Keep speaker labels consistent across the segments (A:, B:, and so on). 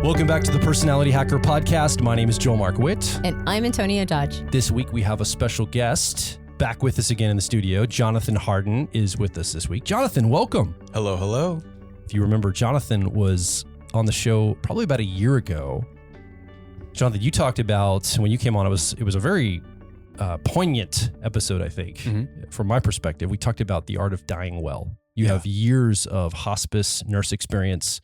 A: Welcome back to the Personality Hacker Podcast. My name is Joel Markwitt.
B: And I'm Antonia Dodge.
A: This week we have a special guest back with us again in the studio. Jonathan Harden is with us this week. Jonathan, welcome.
C: Hello, hello.
A: If you remember, Jonathan was on the show probably about a year ago. Jonathan, you talked about, when you came on, it was a very poignant episode, I think, from my perspective. We talked about the art of dying well. You have years of hospice nurse experience.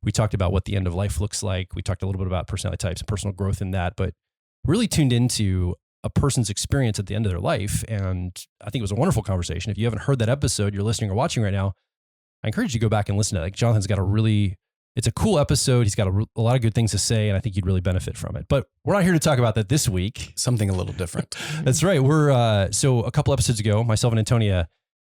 A: We talked about what the end of life looks like. We talked a little bit about personality types and personal growth in that, but really tuned into a person's experience at the end of their life. And I think it was a wonderful conversation. If you haven't heard that episode, you're listening or watching right now, I encourage you to go back and listen to it. Like, Jonathan's got it's a cool episode. He's got a lot of good things to say, and I think you'd really benefit from it. But we're not here to talk about that this week.
C: Something a little different.
A: That's right. So a couple episodes ago, myself and Antonia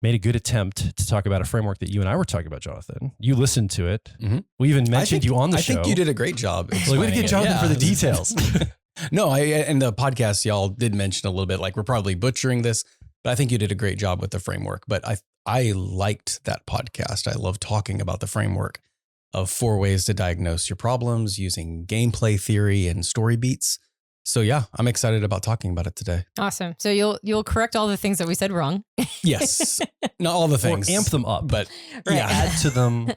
A: made a good attempt to talk about a framework that you and I were talking about, Jonathan. You listened to it. We even mentioned you on the show.
C: I think you did a great job.
A: Like, way to get Jonathan for the details.
C: No, in the podcast, y'all did mention a little bit, like, we're probably butchering this, but I think you did a great job with the framework. But I liked that podcast. I love talking about the framework of 4 ways to diagnose your problems using gameplay theory and story beats. So yeah, I'm excited about talking about it today.
B: Awesome. So you'll correct all the things that we said wrong.
C: Yes. Not all the things.
A: Or amp them up.
C: But
B: Right.
A: Add to them,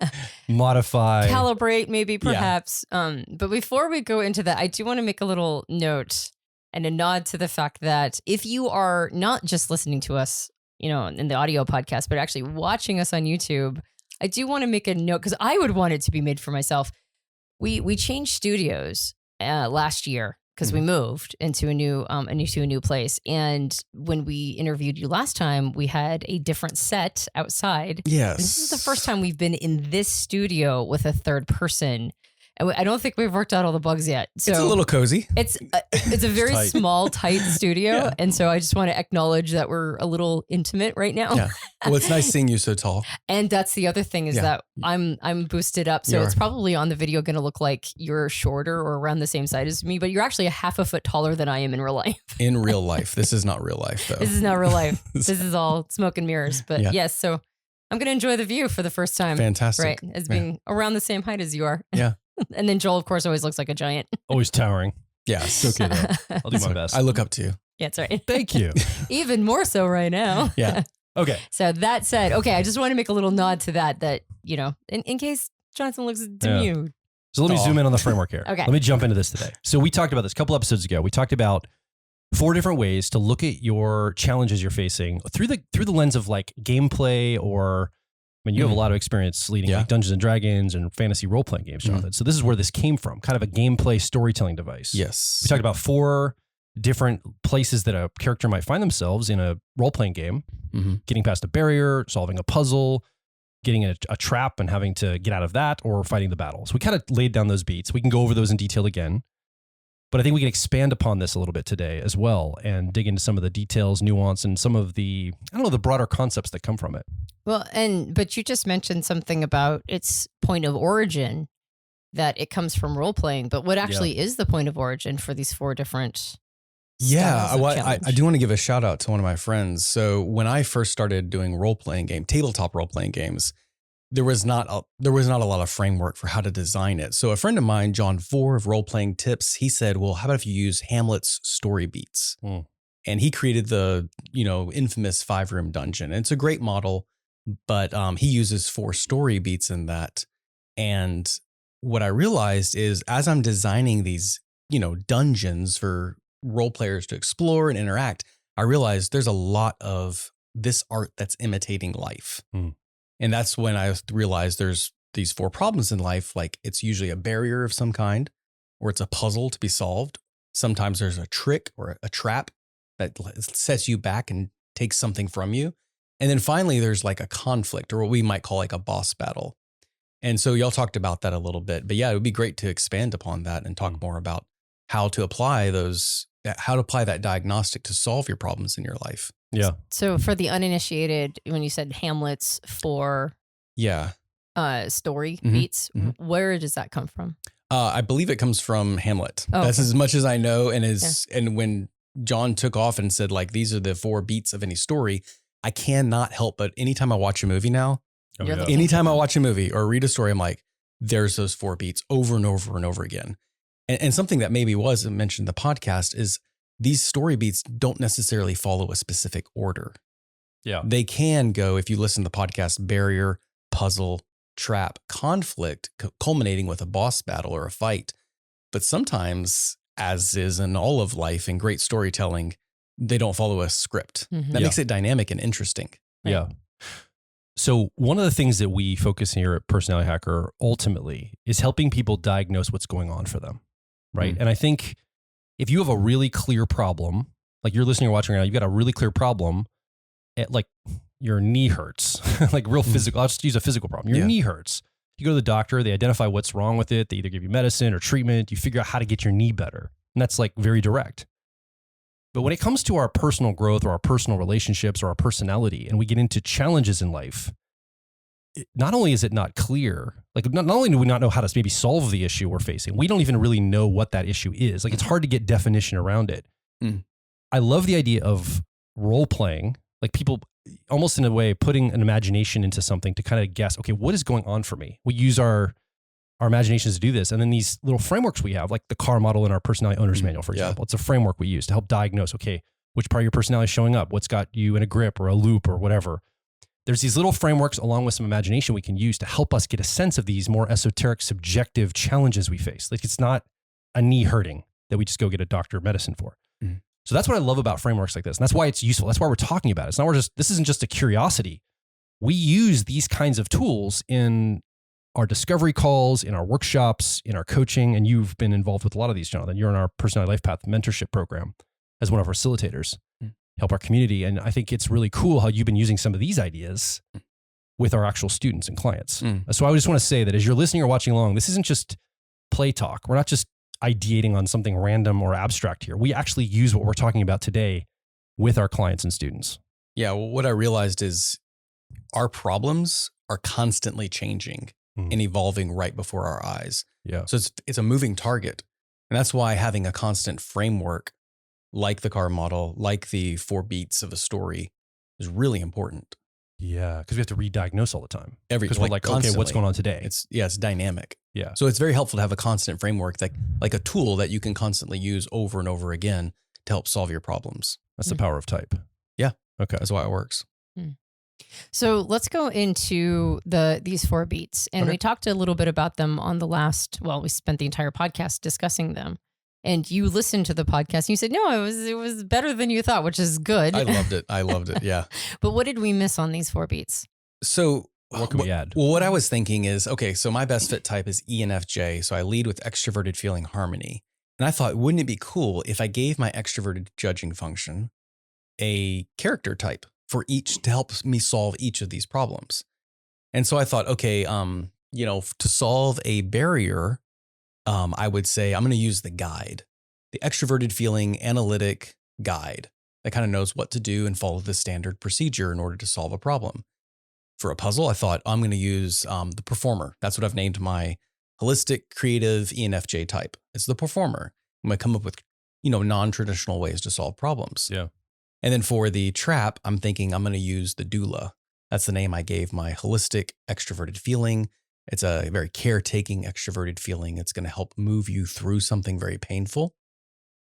A: modify.
B: Calibrate maybe, perhaps. But before we go into that, I do want to make a little note and a nod to the fact that if you are not just listening to us, in the audio podcast, but actually watching us on YouTube, I do want to make a note because I would want it to be made for myself. We changed studios last year because we moved into a new place. And when we interviewed you last time, we had a different set outside.
C: yes.
B: And this is the first time we've been in this studio with a third person. And I don't think we've worked out all the bugs yet. So
C: It's a little cozy.
B: It's a very
A: tight.
B: small, tight studio.
C: Yeah.
B: And so I just want to acknowledge that we're a little intimate right now.
C: Yeah. Well, it's nice seeing you so tall.
B: And that's the other thing is that I'm boosted up. So
C: You
B: it's
C: are.
B: probably on the video going to look like you're shorter or around the same size as me, but you're actually a half a foot taller than I am in real life.
C: In real life. This is not real life, though.
B: This is not real life. This is all smoke and mirrors. But yes, so I'm going to enjoy the view for the first time.
C: Fantastic.
B: Right. As being around the same height as you are.
C: Yeah.
B: And then Joel, of course, always looks like a giant.
A: Always towering.
C: Yes.
A: It's okay, though. I'll do my best.
C: I look up to you.
B: Yeah, that's right.
A: Thank you.
B: Even more so right now.
C: Yeah.
A: Okay.
B: So that said, okay, I just want to make a little nod to that, in case Jonathan looks demure.
A: So let me zoom in on the framework here.
B: Okay.
A: Let me jump into this today. So we talked about this a couple episodes ago. We talked about 4 different ways to look at your challenges you're facing through the lens of like gameplay or, I mean, you have a lot of experience leading like Dungeons and Dragons and fantasy role-playing games, Jonathan. So this is where this came from, kind of a gameplay storytelling device.
C: Yes.
A: We talked about 4 different places that a character might find themselves in a role-playing game, getting past a barrier, solving a puzzle, getting a trap and having to get out of that, or fighting the battle. So we kind of laid down those beats. We can go over those in detail again, but I think we can expand upon this a little bit today as well and dig into some of the details, nuance, and some of the broader concepts that come from it.
B: Well, but you just mentioned something about its point of origin, that it comes from role playing. But what actually is the point of origin for these 4 different
C: Yeah,
B: styles of challenge?
C: I do want to give a shout out to one of my friends. So when I first started doing tabletop role playing games, there was not a lot of framework for how to design it. So a friend of mine, John Four of Role Playing Tips, he said, "Well, how about if you use Hamlet's story beats?" And he created the infamous 5-room dungeon. And it's a great model, but he uses 4 story beats in that. And what I realized is, as I'm designing these dungeons for role players to explore and interact, I realized there's a lot of this art that's imitating life. And that's when I realized there's these 4 problems in life. Like, it's usually a barrier of some kind, or it's a puzzle to be solved. Sometimes there's a trick or a trap that sets you back and takes something from you. And then finally, there's like a conflict, or what we might call like a boss battle. And so y'all talked about that a little bit, but yeah, it would be great to expand upon that and talk more about how to apply that diagnostic to solve your problems in your life.
A: Yeah.
B: So for the uninitiated, when you said Hamlet's 4 story beats, where does that come from?
C: I believe it comes from Hamlet.
B: Oh,
C: That's as much as I know. And when John took off and said, like, these are the 4 beats of any story, I cannot help but anytime I watch a movie now, anytime I watch a movie or read a story, I'm like, there's those 4 beats over and over and over again. And something that maybe wasn't mentioned in the podcast is these story beats don't necessarily follow a specific order.
A: Yeah.
C: They can go, if you listen to the podcast, barrier, puzzle, trap, conflict, culminating with a boss battle or a fight. But sometimes, as is in all of life and great storytelling, they don't follow a script. That makes it dynamic and interesting.
B: Right.
A: Yeah. So one of the things that we focus here at Personality Hacker ultimately is helping people diagnose what's going on for them, right? And I think if you have a really clear problem, like you're listening or watching right now, you've got a really clear problem, at like your knee hurts, like real physical. I'll just use a physical problem. Your knee hurts. You go to the doctor, they identify what's wrong with it. They either give you medicine or treatment. You figure out how to get your knee better. And that's like very direct. But when it comes to our personal growth or our personal relationships or our personality, and we get into challenges in life, not only is it not clear, like not only do we not know how to maybe solve the issue we're facing, we don't even really know what that issue is. Like it's hard to get definition around it. I love the idea of role playing, like people almost in a way putting an imagination into something to kind of guess, okay, what is going on for me? We use our imaginations to do this. And then these little frameworks we have, like the CAR model in our personality owner's manual, for example, it's a framework we use to help diagnose, okay, which part of your personality is showing up? What's got you in a grip or a loop or whatever? There's these little frameworks along with some imagination we can use to help us get a sense of these more esoteric, subjective challenges we face. Like it's not a knee hurting that we just go get a doctor medicine for. So that's what I love about frameworks like this. And that's why it's useful. That's why we're talking about it. It's not, this isn't just a curiosity. We use these kinds of tools in our discovery calls, in our workshops, in our coaching. And you've been involved with a lot of these, Jonathan. You're in our Personality Life Path mentorship program as one of our facilitators, help our community. And I think it's really cool how you've been using some of these ideas with our actual students and clients. So I just want to say that as you're listening or watching along, this isn't just play talk. We're not just ideating on something random or abstract here. We actually use what we're talking about today with our clients and students.
C: Yeah. Well, what I realized is our problems are constantly changing and evolving right before our eyes.
A: Yeah.
C: So it's a moving target. And that's why having a constant framework like the CAR model, like the 4 beats of a story is really important.
A: Yeah. Because we have to re-diagnose all the time.
C: Because
A: we're like, okay, what's going on today?
C: It's dynamic.
A: Yeah.
C: So it's very helpful to have a constant framework, like a tool that you can constantly use over and over again to help solve your problems.
A: That's the power of type.
C: Yeah.
A: Okay.
C: That's why it works.
B: So let's go into these 4 beats. And we talked a little bit about them on the last, we spent the entire podcast discussing them. And you listened to the podcast and you said, no, it was better than you thought, which is good.
C: I loved it. Yeah.
B: But what did we miss on these 4 beats?
C: So
A: what can we add?
C: Well, what I was thinking is, okay, so my best fit type is ENFJ. So I lead with extroverted feeling harmony. And I thought, wouldn't it be cool if I gave my extroverted judging function a character type for each to help me solve each of these problems? And so I thought, okay, to solve a barrier, I would say I'm going to use the guide, the extroverted feeling analytic guide that kind of knows what to do and follow the standard procedure in order to solve a problem. For a puzzle, I thought I'm going to use the performer. That's what I've named my holistic, creative ENFJ type. It's the performer. I'm going to come up with, non-traditional ways to solve problems.
A: Yeah.
C: And then for the trap, I'm thinking I'm going to use the doula. That's the name I gave my holistic, extroverted feeling. It's a very caretaking, extroverted feeling. It's going to help move you through something very painful.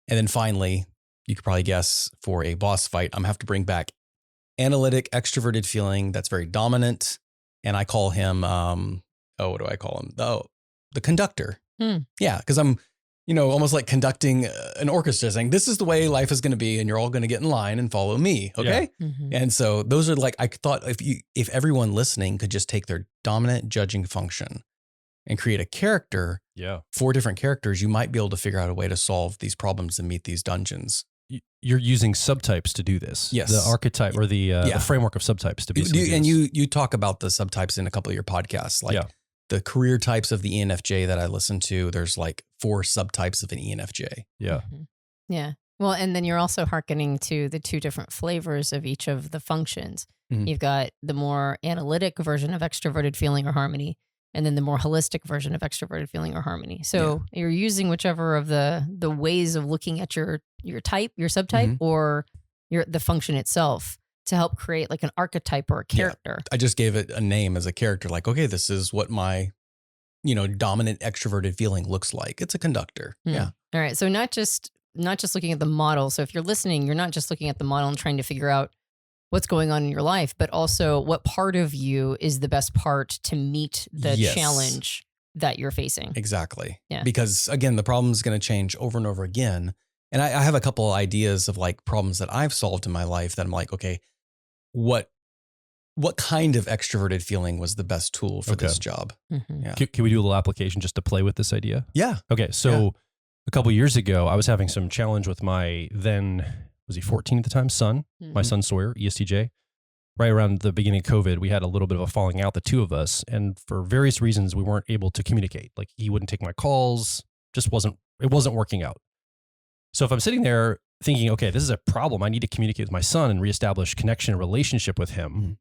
C: And then finally, you could probably guess for a boss fight, I'm going to have to bring back analytic, extroverted feeling that's very dominant. And I call him, what do I call him? The conductor. Yeah, because I'm, almost like conducting an orchestra saying, this is the way life is going to be and you're all going to get in line and follow me. Okay.
A: Yeah.
C: And so those are I thought if everyone listening could just take their dominant judging function and create a character, 4 different characters, you might be able to figure out a way to solve these problems and meet these dungeons.
A: You're using subtypes to do this.
C: Yes.
A: The archetype or the framework of subtypes to be.
C: And you talk about the subtypes in a couple of your podcasts, like the career types of the ENFJ that I listen to. There's like 4 subtypes of an ENFJ.
A: Yeah.
B: Yeah. Well, and then you're also hearkening to the 2 different flavors of each of the functions. You've got the more analytic version of extroverted feeling or harmony, and then the more holistic version of extroverted feeling or harmony. So you're using whichever of the ways of looking at your type, your subtype, or the function itself to help create like an archetype or a character.
C: I just gave it a name as a character, like, okay, this is what my dominant extroverted feeling looks like. It's a conductor. Yeah.
B: All right. So not just looking at the model. So if you're listening, you're not just looking at the model and trying to figure out what's going on in your life, but also what part of you is the best part to meet the challenge that you're facing.
C: Exactly.
B: Yeah.
C: Because again, the problem is going to change over and over again. And I have a couple of ideas of like problems that I've solved in my life that I'm like, okay, what kind of extroverted feeling was the best tool for this job?
B: Mm-hmm.
C: Yeah.
A: Can we do a little application just to play with this idea?
C: Yeah.
A: Okay. So a couple of years ago, I was having some challenge with my then, was he 14 at the time, son, my son Sawyer, ESTJ. Right around the beginning of COVID, we had a little bit of a falling out, the two of us. And for various reasons, we weren't able to communicate. Like he wouldn't take my calls, it wasn't working out. So if I'm sitting there thinking, okay, this is a problem, I need to communicate with my son and reestablish connection and relationship with him. Mm-hmm.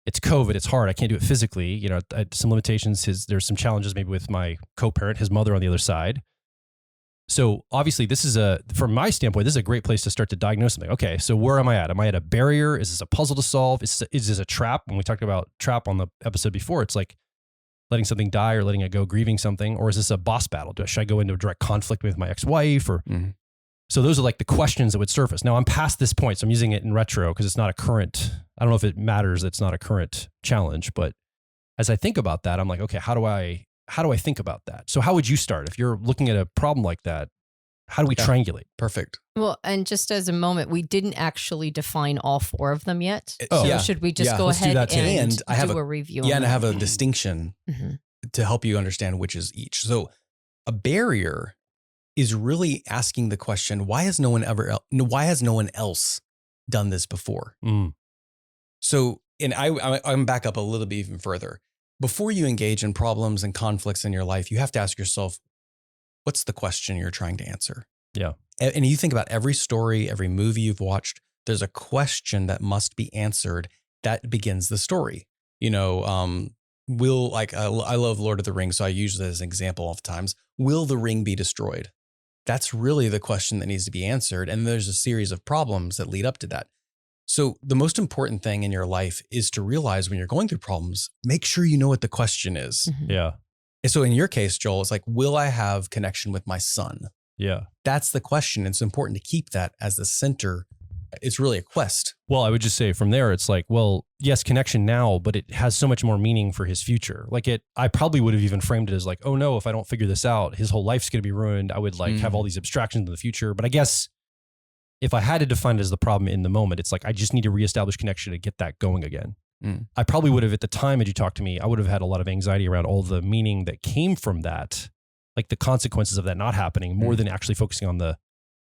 A: It's COVID, it's hard, I can't do it physically. Some limitations, there's some challenges maybe with my co-parent, his mother on the other side. So obviously this is from my standpoint, this is a great place to start to diagnose something. Okay, so where am I at? Am I at a barrier? Is this a puzzle to solve? Is this a trap? When we talked about trap on the episode before, it's like letting something die or letting it go, grieving something, or is this a boss battle? Should I go into a direct conflict with my ex-wife? So those are like the questions that would surface. Now I'm past this point, so I'm using it in retro because it's not a current, I don't know if it matters, it's not a current challenge, but as I think about that, I'm like, okay, how do I think about that? So how would you start? If you're looking at a problem like that, how do we triangulate?
C: Perfect.
B: Well, and just as a moment, we didn't actually define all four of them yet. Should we just go
A: let's
B: ahead
A: do that
B: and do a review?
C: Yeah, and I have a distinction to help you understand which is each. So a barrier is really asking the question, why has no one else done this before? So, and I'm back up a little bit even further. Before you engage in problems and conflicts in your life, you have to ask yourself, what's the question you're trying to answer?
A: Yeah.
C: And you think about every story, every movie you've watched, there's a question that must be answered that begins the story. I love Lord of the Rings, so I use it as an example oftentimes. Will the ring be destroyed? That's really the question that needs to be answered. And there's a series of problems that lead up to that. So the most important thing in your life is to realize when you're going through problems, make sure you know what the question is.
A: Yeah.
C: And so in your case, Joel, it's like, will I have connection with my son?
A: Yeah.
C: That's the question. It's important to keep that as the center. It's really a quest.
A: Well, I would just say from there, it's like, well, yes, connection now, but it has so much more meaning for his future. I probably would have even framed it as like, oh no, if I don't figure this out, his whole life's going to be ruined. I would have all these abstractions in the future. But I guess if I had to define it as the problem in the moment, it's like, I just need to reestablish connection to get that going again. I probably would have, at the time that you talked to me, I would have had a lot of anxiety around all the meaning that came from that, like the consequences of that not happening, more than actually focusing on the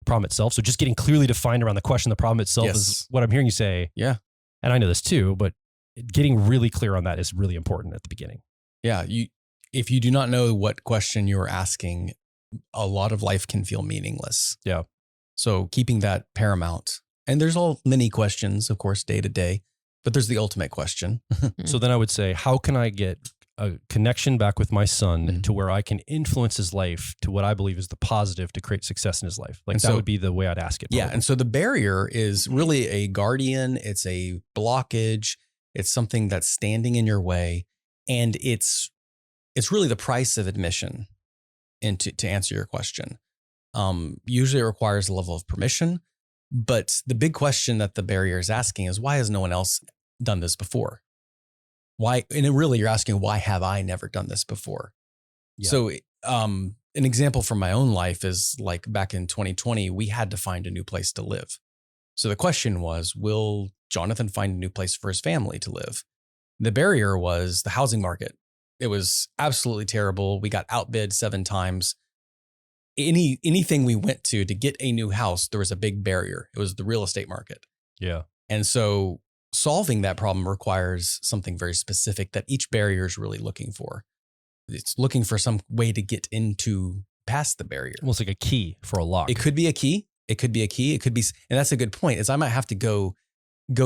A: problem itself. So just getting clearly defined around the question, the problem itself is what I'm hearing you say.
C: Yeah.
A: And I know this too, but getting really clear on that is really important at the beginning.
C: Yeah. If you do not know what question you're asking, a lot of life can feel meaningless.
A: Yeah.
C: So keeping that paramount. And there's all many questions, of course, day to day, but there's the ultimate question.
A: So then I would say, how can I get a connection back with my son to where I can influence his life to what I believe is the positive to create success in his life? That would be the way I'd ask it.
C: Yeah. And so the barrier is really a guardian. It's a blockage. It's something that's standing in your way. And it's really the price of admission to answer your question. Usually it requires a level of permission, but the big question that the barrier is asking is, why has no one else done this before? Why? And really you're asking, why have I never done this before? Yeah. So, an example from my own life is like back in 2020, we had to find a new place to live. So the question was, will Jonathan find a new place for his family to live? The barrier was the housing market. It was absolutely terrible. We got outbid 7 times. Anything we went to get a new house, there was a big barrier. It was the real estate market.
A: Yeah.
C: And so solving that problem requires something very specific that each barrier is really looking for. It's looking for some way to get past the barrier.
A: Almost like a key for a lock.
C: It could be a key. It could be, and that's a good point, is I might have to go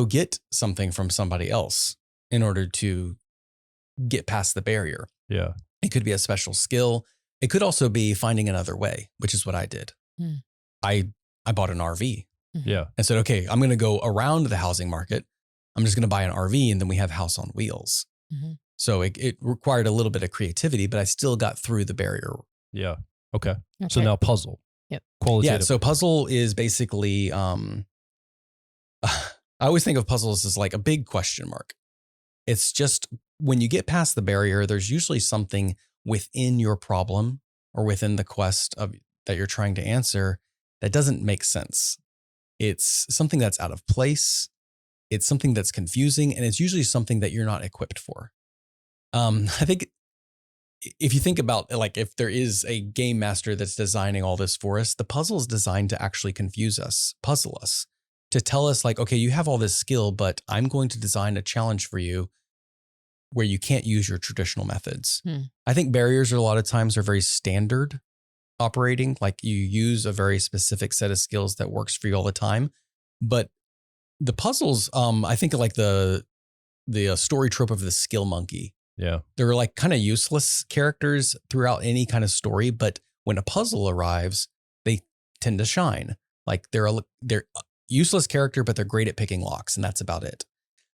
C: get something from somebody else in order to get past the barrier.
A: Yeah.
C: It could be a special skill. It could also be finding another way, which is what I did. I bought an RV.
A: Yeah.
C: And said, okay, I'm going to go around the housing market. I'm just going to buy an RV and then we have House on Wheels. So it required a little bit of creativity, but I still got through the barrier.
A: Yeah. Okay. So now puzzle.
B: Yep.
A: Qualitative.
C: Yeah. So puzzle is basically, I always think of puzzles as like a big question mark. It's just when you get past the barrier, there's usually something within your problem or within the quest that you're trying to answer that doesn't make sense. It's something that's out of place. It's something that's confusing, and it's usually something that you're not equipped for. I think if you think about like if there is a game master that's designing all this for us, the puzzle is designed to actually confuse us, puzzle us, to tell us like, okay, you have all this skill, but I'm going to design a challenge for you where you can't use your traditional methods. I think barriers a lot of times are very standard operating, like you use a very specific set of skills that works for you all the time. But the puzzles, I think like the story trope of the skill monkey.
A: Yeah.
C: They're like kind of useless characters throughout any kind of story, but when a puzzle arrives, they tend to shine. Like they're useless character, but they're great at picking locks, and that's about it.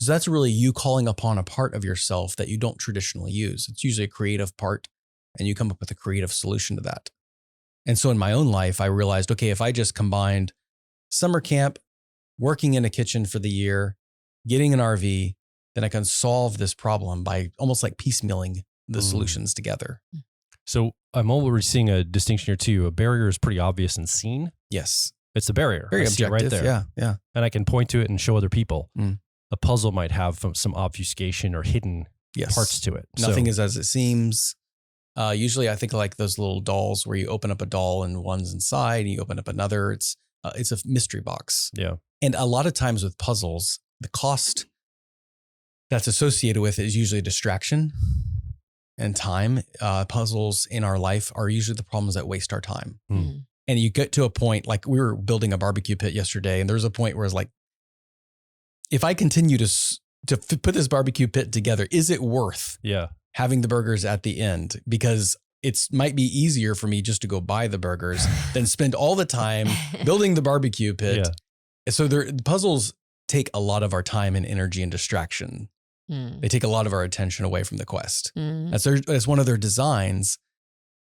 C: So that's really you calling upon a part of yourself that you don't traditionally use. It's usually a creative part, and you come up with a creative solution to that. And so in my own life, I realized, okay, if I just combined summer camp, working in a kitchen for the year, getting an RV, then I can solve this problem by almost like piecemealing the solutions together.
A: So I'm already seeing a distinction here too. A barrier is pretty obvious and seen.
C: Yes.
A: It's a barrier.
C: Very
A: I see it
C: objective.
A: right there.
C: Yeah.
A: And I can point to it and show other people. A puzzle might have some obfuscation or hidden parts to it.
C: Nothing is as it seems. Usually I think like those little dolls where you open up a doll and one's inside and you open up another. It's a mystery box.
A: Yeah.
C: And a lot of times with puzzles, the cost that's associated with it is usually distraction and time. Puzzles in our life are usually the problems that waste our time. And you get to a point, like we were building a barbecue pit yesterday, and there was a point where it's like, if I continue to put this barbecue pit together, is it worth having the burgers at the end? Because it might be easier for me just to go buy the burgers than spend all the time building the barbecue pit. Yeah. So the puzzles take a lot of our time and energy and distraction. They take a lot of our attention away from the quest. That's one of their designs.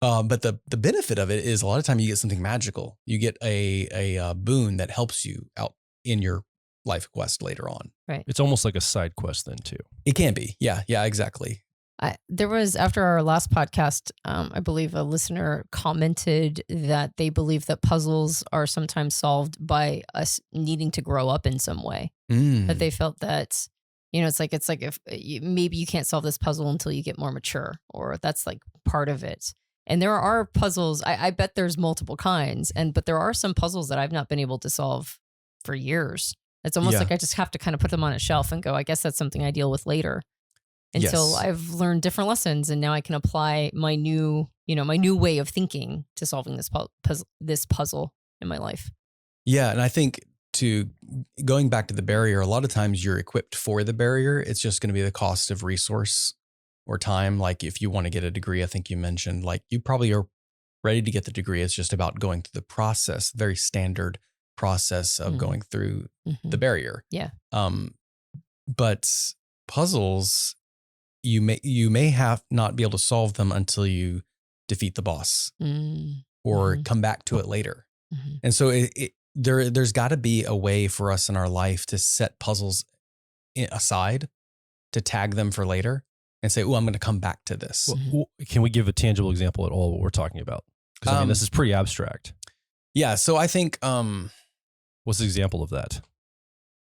C: But the benefit of it is a lot of time you get something magical. You get a boon that helps you out in your life quest later on.
B: Right.
A: It's almost like a side quest then too.
C: It can be. Yeah, exactly.
B: There was, after our last podcast, I believe a listener commented that they believe that puzzles are sometimes solved by us needing to grow up in some way. That they felt that, it's like if maybe you can't solve this puzzle until you get more mature, or that's like part of it. And there are puzzles, I bet there's multiple kinds, but there are some puzzles that I've not been able to solve for years. It's almost like I just have to kind of put them on a shelf and go, I guess that's something I deal with later. Until I've learned different lessons, and now I can apply my new way of thinking to solving this puzzle in my life.
C: Yeah, and I think going back to the barrier, a lot of times you're equipped for the barrier. It's just going to be the cost of resource or time. Like if you want to get a degree, I think you mentioned, like you probably are ready to get the degree. It's just about going through the process, very standard process of going through the barrier.
B: Yeah.
C: But puzzles, you may have not be able to solve them until you defeat the boss or come back to it later. And so there's got to be a way for us in our life to set puzzles aside, to tag them for later and say, oh, I'm going to come back to this.
A: Well, can we give a tangible example at all of what we're talking about? Because this is pretty abstract.
C: Yeah. So I think,
A: what's the example of that?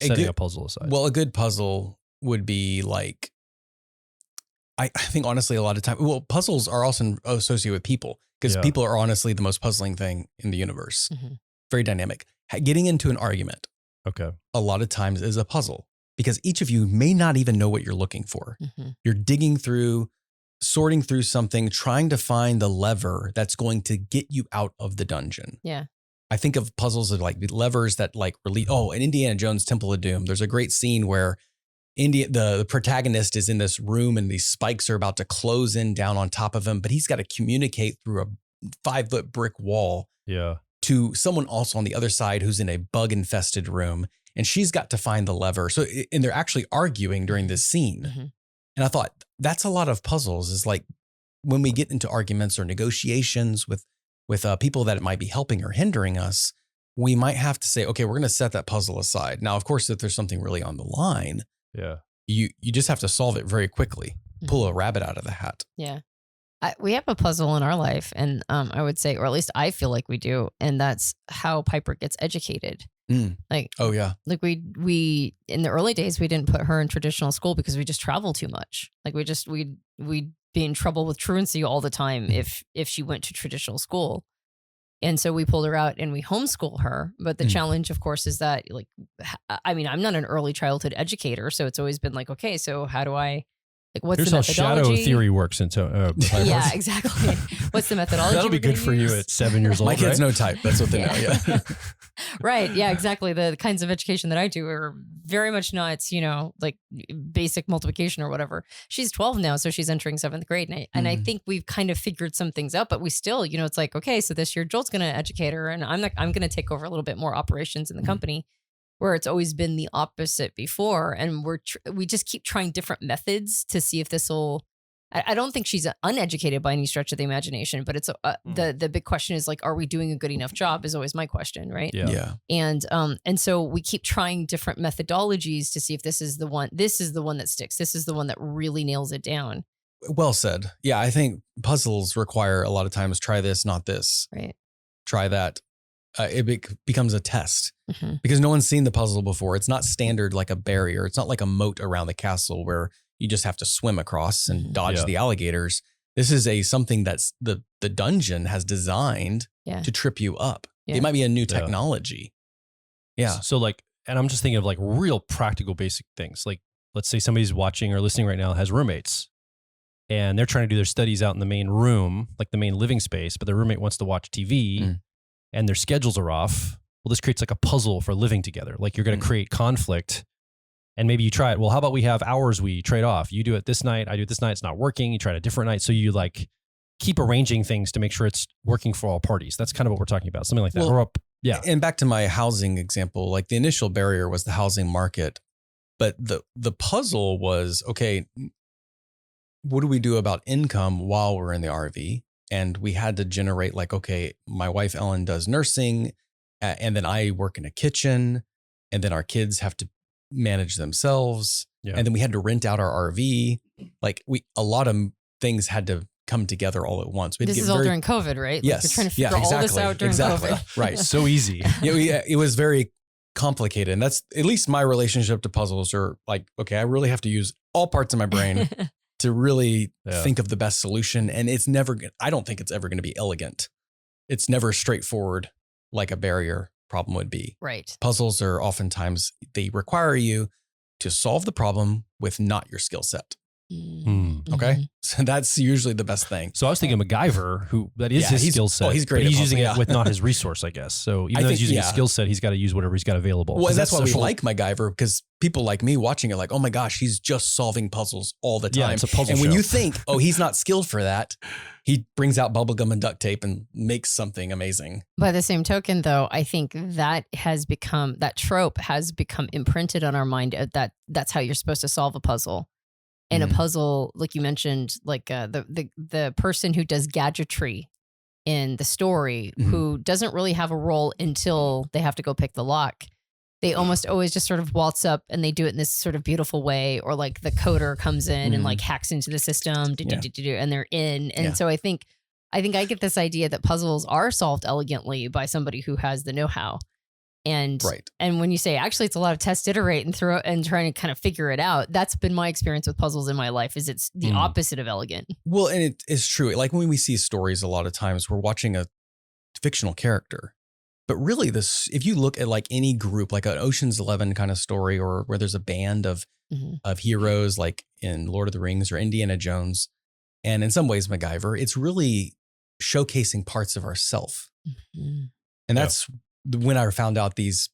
A: Setting a puzzle aside.
C: Well, a good puzzle would be like, I think honestly, a lot of time, puzzles are also associated with people, because people are honestly the most puzzling thing in the universe. Very dynamic. Getting into an argument, a lot of times is a puzzle, because each of you may not even know what you're looking for. You're digging through, sorting through something, trying to find the lever that's going to get you out of the dungeon.
B: Yeah.
C: I think of puzzles as like levers that like release. Oh, in Indiana Jones Temple of Doom, there's a great scene where the protagonist is in this room and these spikes are about to close in down on top of him, but he's got to communicate through a 5-foot brick wall to someone also on the other side who's in a bug infested room, and she's got to find the lever. So, and they're actually arguing during this scene. And I thought that's a lot of puzzles, is like when we get into arguments or negotiations with people that it might be helping or hindering us, we might have to say, okay, we're going to set that puzzle aside. Now, of course, if there's something really on the line, you just have to solve it very quickly, pull a rabbit out of the hat.
B: Yeah. We have a puzzle in our life, and I would say, or at least I feel like we do, and that's how Piper gets educated. Like,
C: oh yeah,
B: like we in the early days, we didn't put her in traditional school because we just travel too much. Like we'd be in trouble with truancy all the time if she went to traditional school. And so we pulled her out and we homeschool her. But the challenge, of course, is that, like, I mean, I'm not an early childhood educator, so it's always been like, okay, so how do I, like, what's
A: Here's
B: the
A: how
B: methodology?
A: shadow theory works into
B: yeah, exactly. What's the methodology?
A: That'll be good for you at 7 years old.
C: My kids know type. That's what they know. Yeah.
B: Right. Yeah, exactly. The kinds of education that I do are very much not, like basic multiplication or whatever. She's 12 now, so she's entering 7th grade. And I think we've kind of figured some things out, but we still, it's like, okay, so this year Joel's going to educate her, and I'm going to take over a little bit more operations in the company, where it's always been the opposite before. And we just keep trying different methods to see if this will. I don't think she's uneducated by any stretch of the imagination, but it's the big question is, like, are we doing a good enough job is always my question, right?
C: Yeah.
B: And so we keep trying different methodologies to see if this is the one that sticks. This is the one that really nails it down.
C: Well said. Yeah, I think puzzles require a lot of times try this, not this.
B: Right.
C: Try that. It becomes a test because no one's seen the puzzle before. It's not standard like a barrier. It's not like a moat around the castle where you just have to swim across and dodge the alligators. This is something that's the dungeon has designed to trip you up. It might be a new technology. Yeah.
A: So like, and I'm just thinking of like real practical basic things. Like, let's say somebody's watching or listening right now has roommates, and they're trying to do their studies out in the main room, like the main living space, but their roommate wants to watch TV and their schedules are off. Well, this creates like a puzzle for living together. Like, you're going to create conflict. And maybe you try it. Well, how about we have hours we trade off? You do it this night, I do it this night. It's not working. You try it a different night. So you like keep arranging things to make sure it's working for all parties. That's kind of what we're talking about. Something like that.
C: Well, and back to my housing example, like the initial barrier was the housing market, but the puzzle was, okay, what do we do about income while we're in the RV? And we had to generate, like, okay, my wife Ellen does nursing, and then I work in a kitchen, and then our kids have to manage themselves. And then we had to rent out our RV. Like, a lot of things had to come together all at once.
B: This is all during COVID, right?
C: Yes.
B: Like, you're trying to figure all this out during COVID.
C: Right.
A: So easy.
C: It was very complicated. And that's at least my relationship to puzzles are like, okay, I really have to use all parts of my brain to really think of the best solution. And I don't think it's ever going to be elegant. It's never straightforward like a barrier problem would be.
B: Right.
C: Puzzles are oftentimes, they require you to solve the problem with not your skill set. Okay. So that's usually the best thing.
A: So I was thinking MacGyver, that is his skill set.
C: Oh, he's great.
A: But he's using it with not his resource, I guess. So even though he's using his skill set, he's got to use whatever he's got available.
C: Well, that's why we like MacGyver, because people like me watching it, like, oh my gosh, he's just solving puzzles all the time.
A: Yeah, it's a puzzle
C: And when
A: show.
C: you think, oh, he's not skilled for that, he brings out bubblegum and duct tape and makes something amazing.
B: By the same token, though, I think that trope has become imprinted on our mind, that that's how you're supposed to solve a puzzle. And a puzzle, like you mentioned, like the person who does gadgetry in the story, who doesn't really have a role until they have to go pick the lock. They almost always just sort of waltz up and they do it in this sort of beautiful way, or like the coder comes in and like hacks into the system, and they're in. And so I think I get this idea that puzzles are solved elegantly by somebody who has the know-how. And when you say, actually, it's a lot of test, iterate, and throw and trying to kind of figure it out. That's been my experience with puzzles in my life. Is it's the opposite of elegant.
C: Well, and it is true. Like when we see stories, a lot of times we're watching a fictional character, but really if you look at like any group, like an Ocean's 11 kind of story, or where there's a band of heroes, like in Lord of the Rings or Indiana Jones, and in some ways MacGyver, it's really showcasing parts of ourself. And that's when I found out these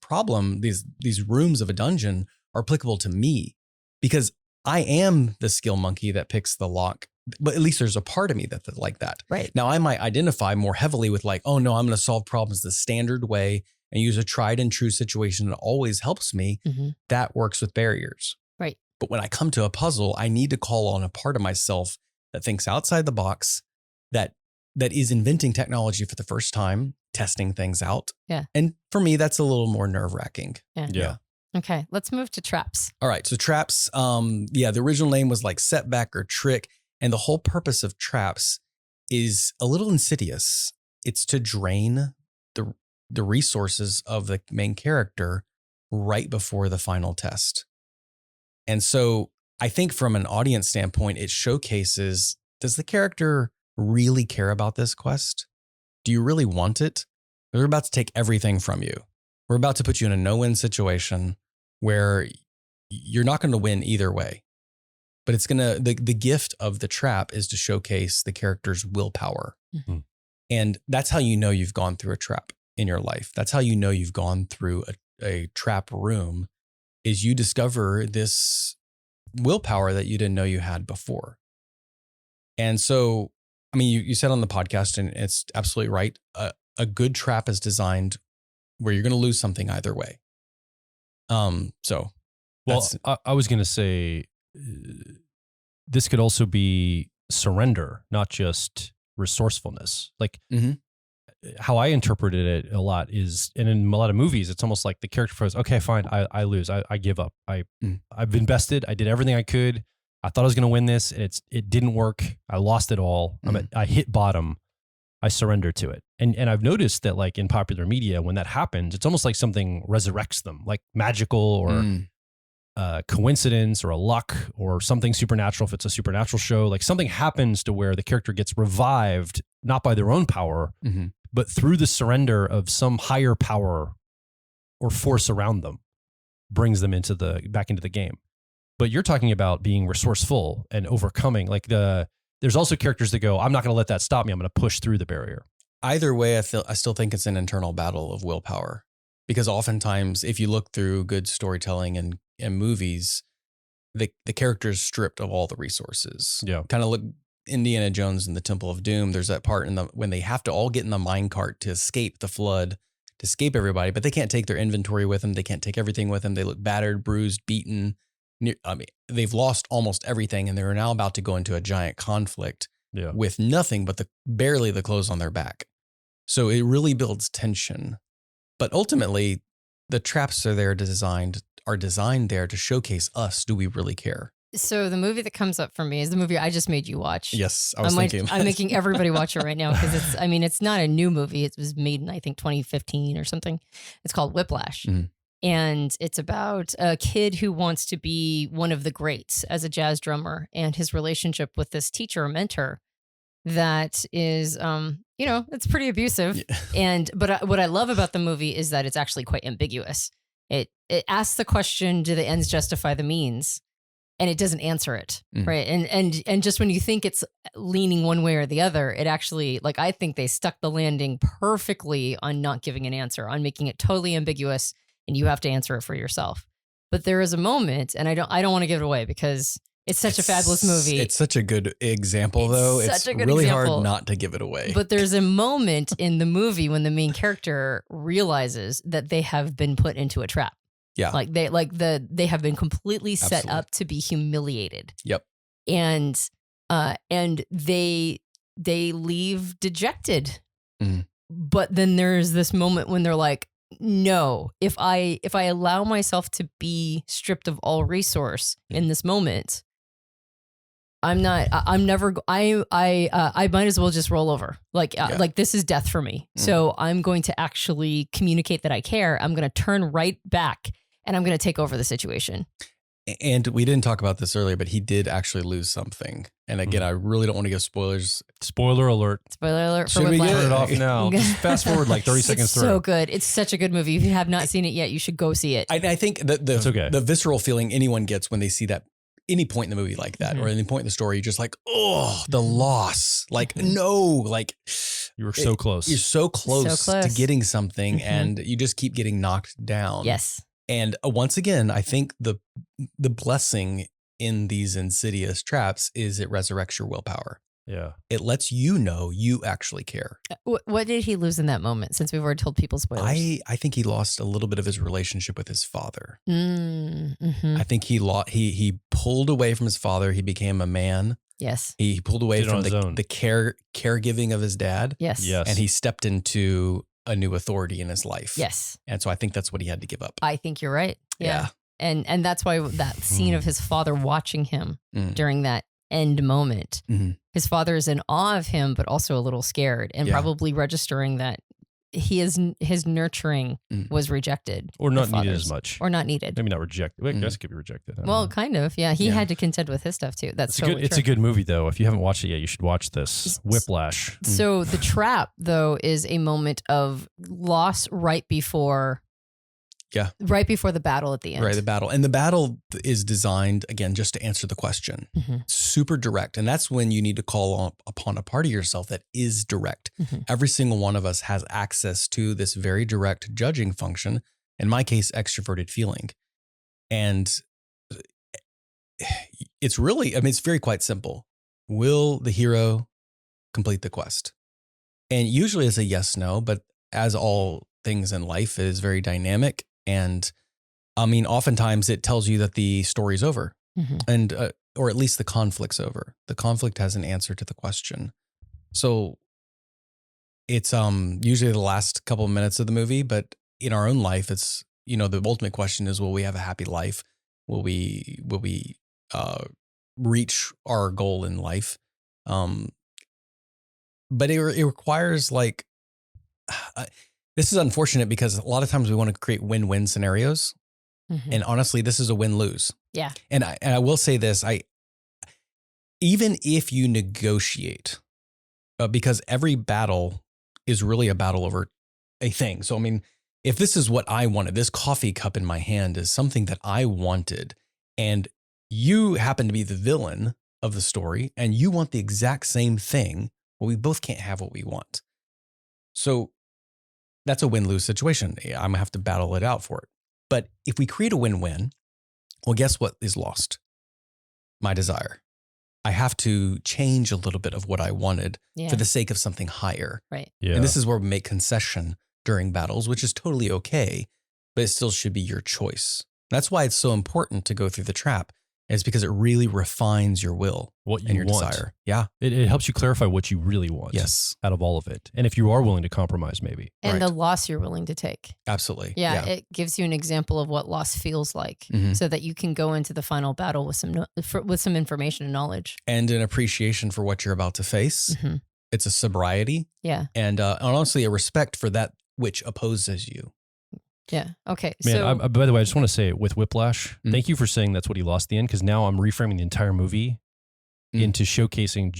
C: rooms of a dungeon are applicable to me, because I am the skill monkey that picks the lock, but at least there's a part of me that's like that.
B: Right.
C: Now I might identify more heavily with like, oh no, I'm going to solve problems the standard way and use a tried and true situation that always helps me. That works with barriers.
B: Right.
C: But when I come to a puzzle, I need to call on a part of myself that thinks outside the box, that is inventing technology for the first time, testing things out.
B: Yeah.
C: And for me, that's a little more nerve-wracking.
B: Yeah. Okay, let's move to traps.
C: All right. So traps, the original name was like setback or trick. And the whole purpose of traps is a little insidious. It's to drain the resources of the main character right before the final test. And so I think from an audience standpoint, it showcases, does the character really care about this quest? Do you really want it? They're about to take everything from you. We're about to put you in a no-win situation where you're not going to win either way. But it's going to, the gift of the trap is to showcase the character's willpower.
A: Mm-hmm.
C: And that's how you know you've gone through a trap in your life. That's how you know you've gone through a trap room, is you discover this willpower that you didn't know you had before. And so, I mean, you said on the podcast, and it's absolutely right, a good trap is designed where you're going to lose something either way.
A: Well, I was going to say, this could also be surrender, not just resourcefulness. Like how I interpreted it a lot is, and in a lot of movies, it's almost like the character goes, okay, fine, I lose. I give up. I've invested. I did everything I could. I thought I was going to win this. And it didn't work. I lost it all. I hit bottom. I surrender to it. And I've noticed that, like, in popular media, when that happens, it's almost like something resurrects them, like magical or coincidence or a luck or something supernatural. If it's a supernatural show, like something happens to where the character gets revived, not by their own power, but through the surrender of some higher power or force around them, brings them back into the game. But you're talking about being resourceful and overcoming. Like there's also characters that go, I'm not going to let that stop me. I'm going to push through the barrier.
C: Either way, I still think it's an internal battle of willpower, because oftentimes if you look through good storytelling and movies, the character is stripped of all the resources.
A: Yeah.
C: Kind of look Indiana Jones and the Temple of Doom. There's that part when they have to all get in the minecart to escape the flood, to escape everybody, but they can't take their inventory with them. They can't take everything with them. They look battered, bruised, beaten. I mean, they've lost almost everything, and they're now about to go into a giant conflict with nothing but barely the clothes on their back. So it really builds tension. But ultimately, the traps are designed there to showcase us. Do we really care?
B: So the movie that comes up for me is the movie I just made you watch.
C: Yes, I was thinking.
B: I'm making everybody watch it right now because it's not a new movie. It was made in, I think, 2015 or something. It's called Whiplash. Mm-hmm. And it's about a kid who wants to be one of the greats as a jazz drummer, and his relationship with this teacher or mentor that is, it's pretty abusive. Yeah. But what I love about the movie is that it's actually quite ambiguous. It asks the question, do the ends justify the means? And it doesn't answer it, right? And just when you think it's leaning one way or the other, it actually, like, I think they stuck the landing perfectly on not giving an answer, on making it totally ambiguous, and you have to answer it for yourself. But there is a moment, and I don't want to give it away because it's such a fabulous movie.
C: It's such a good example, though. It's really hard not to give it away.
B: But there's a moment in the movie when the main character realizes that they have been put into a trap.
C: Yeah.
B: They have been completely set up to be humiliated.
C: Yep.
B: And they leave dejected. Mm. But then there's this moment when they're like, no, if I allow myself to be stripped of all resource in this moment, I might as well just roll over. Like this is death for me. So I'm going to actually communicate that I care. I'm going to turn right back and I'm going to take over the situation.
C: And we didn't talk about this earlier, but he did actually lose something. And again, I really don't want to give spoilers.
A: Spoiler alert.
B: Spoiler alert.
C: Should we
A: turn it off now? Just fast forward like 30 seconds through.
B: It's so good. It's such a good movie. If you have not seen it yet, you should go see it.
C: I think that the visceral feeling anyone gets when they see that, any point in the movie like that, or any point in the story, you're just like, oh, the loss. Like, no, like
A: you were so close.
C: You're so close to getting something, and you just keep getting knocked down.
B: Yes.
C: And once again, I think the blessing in these insidious traps is it resurrects your willpower.
A: Yeah.
C: It lets you know you actually care.
B: What did he lose in that moment? Since we've already told people spoilers.
C: I think he lost a little bit of his relationship with his father.
B: Mm-hmm.
C: I think he pulled away from his father. He became a man.
B: Yes.
C: He pulled away
A: Did it
C: from
A: on his own.
C: the caregiving of his dad.
B: Yes.
A: Yes.
C: And he stepped into a new authority in his life.
B: Yes.
C: And so I think that's what he had to give up.
B: I think you're right.
C: Yeah.
B: And that's why that scene of his father watching him during that end moment, his father is in awe of him, but also a little scared and probably registering that his nurturing was rejected.
A: Or not needed as much.
B: Or not needed.
A: Maybe not rejected. Wait, I guess it could be rejected.
B: Well, kind of. Yeah. He had to contend with his stuff too. That's totally
A: it's
B: true.
A: a good movie though. If you haven't watched it yet, you should watch this. Whiplash.
B: So the trap though is a moment of loss right before the battle at the end.
C: Right, the battle. And the battle is designed, again, just to answer the question. Super direct. And that's when you need to call upon a part of yourself that is direct. Every single one of us has access to this very direct judging function. In my case, extroverted feeling. And it's really, it's very quite simple. Will the hero complete the quest? And usually it's a yes, no, but as all things in life, it is very dynamic. And oftentimes it tells you that the story's over and, or at least the conflict's over. The conflict has an answer to the question. So it's, usually the last couple of minutes of the movie, but in our own life, it's, the ultimate question is, will we have a happy life? Will we reach our goal in life? But it requires this is unfortunate because a lot of times we want to create win-win scenarios. And honestly, this is a win-lose.
B: Yeah.
C: And I will say this, even if you negotiate, because every battle is really a battle over a thing. So, if this is what I wanted, this coffee cup in my hand is something that I wanted, and you happen to be the villain of the story and you want the exact same thing, well, we both can't have what we want. So that's a win-lose situation. I'm going to have to battle it out for it. But if we create a win-win, well, guess what is lost? My desire. I have to change a little bit of what I wanted for the sake of something higher.
B: Right.
A: Yeah.
C: And this is where we make concession during battles, which is totally okay, but it still should be your choice. That's why it's so important to go through the trap. It's because it really refines your will
A: and
C: your
A: want.
C: desire. Yeah.
A: It helps you clarify what you really want.
C: Yes.
A: Out of all of it. And if you are willing to compromise, maybe.
B: And the loss you're willing to take.
C: Absolutely.
B: Yeah. It gives you an example of what loss feels like so that you can go into the final battle with some information and knowledge. And
C: an appreciation for what you're about to face. It's a sobriety.
B: Yeah.
C: And honestly, a respect for that which opposes you.
B: Yeah. Okay.
A: Man, by the way, I just want to say with Whiplash, thank you for saying that's what he lost at the end, because now I'm reframing the entire movie into showcasing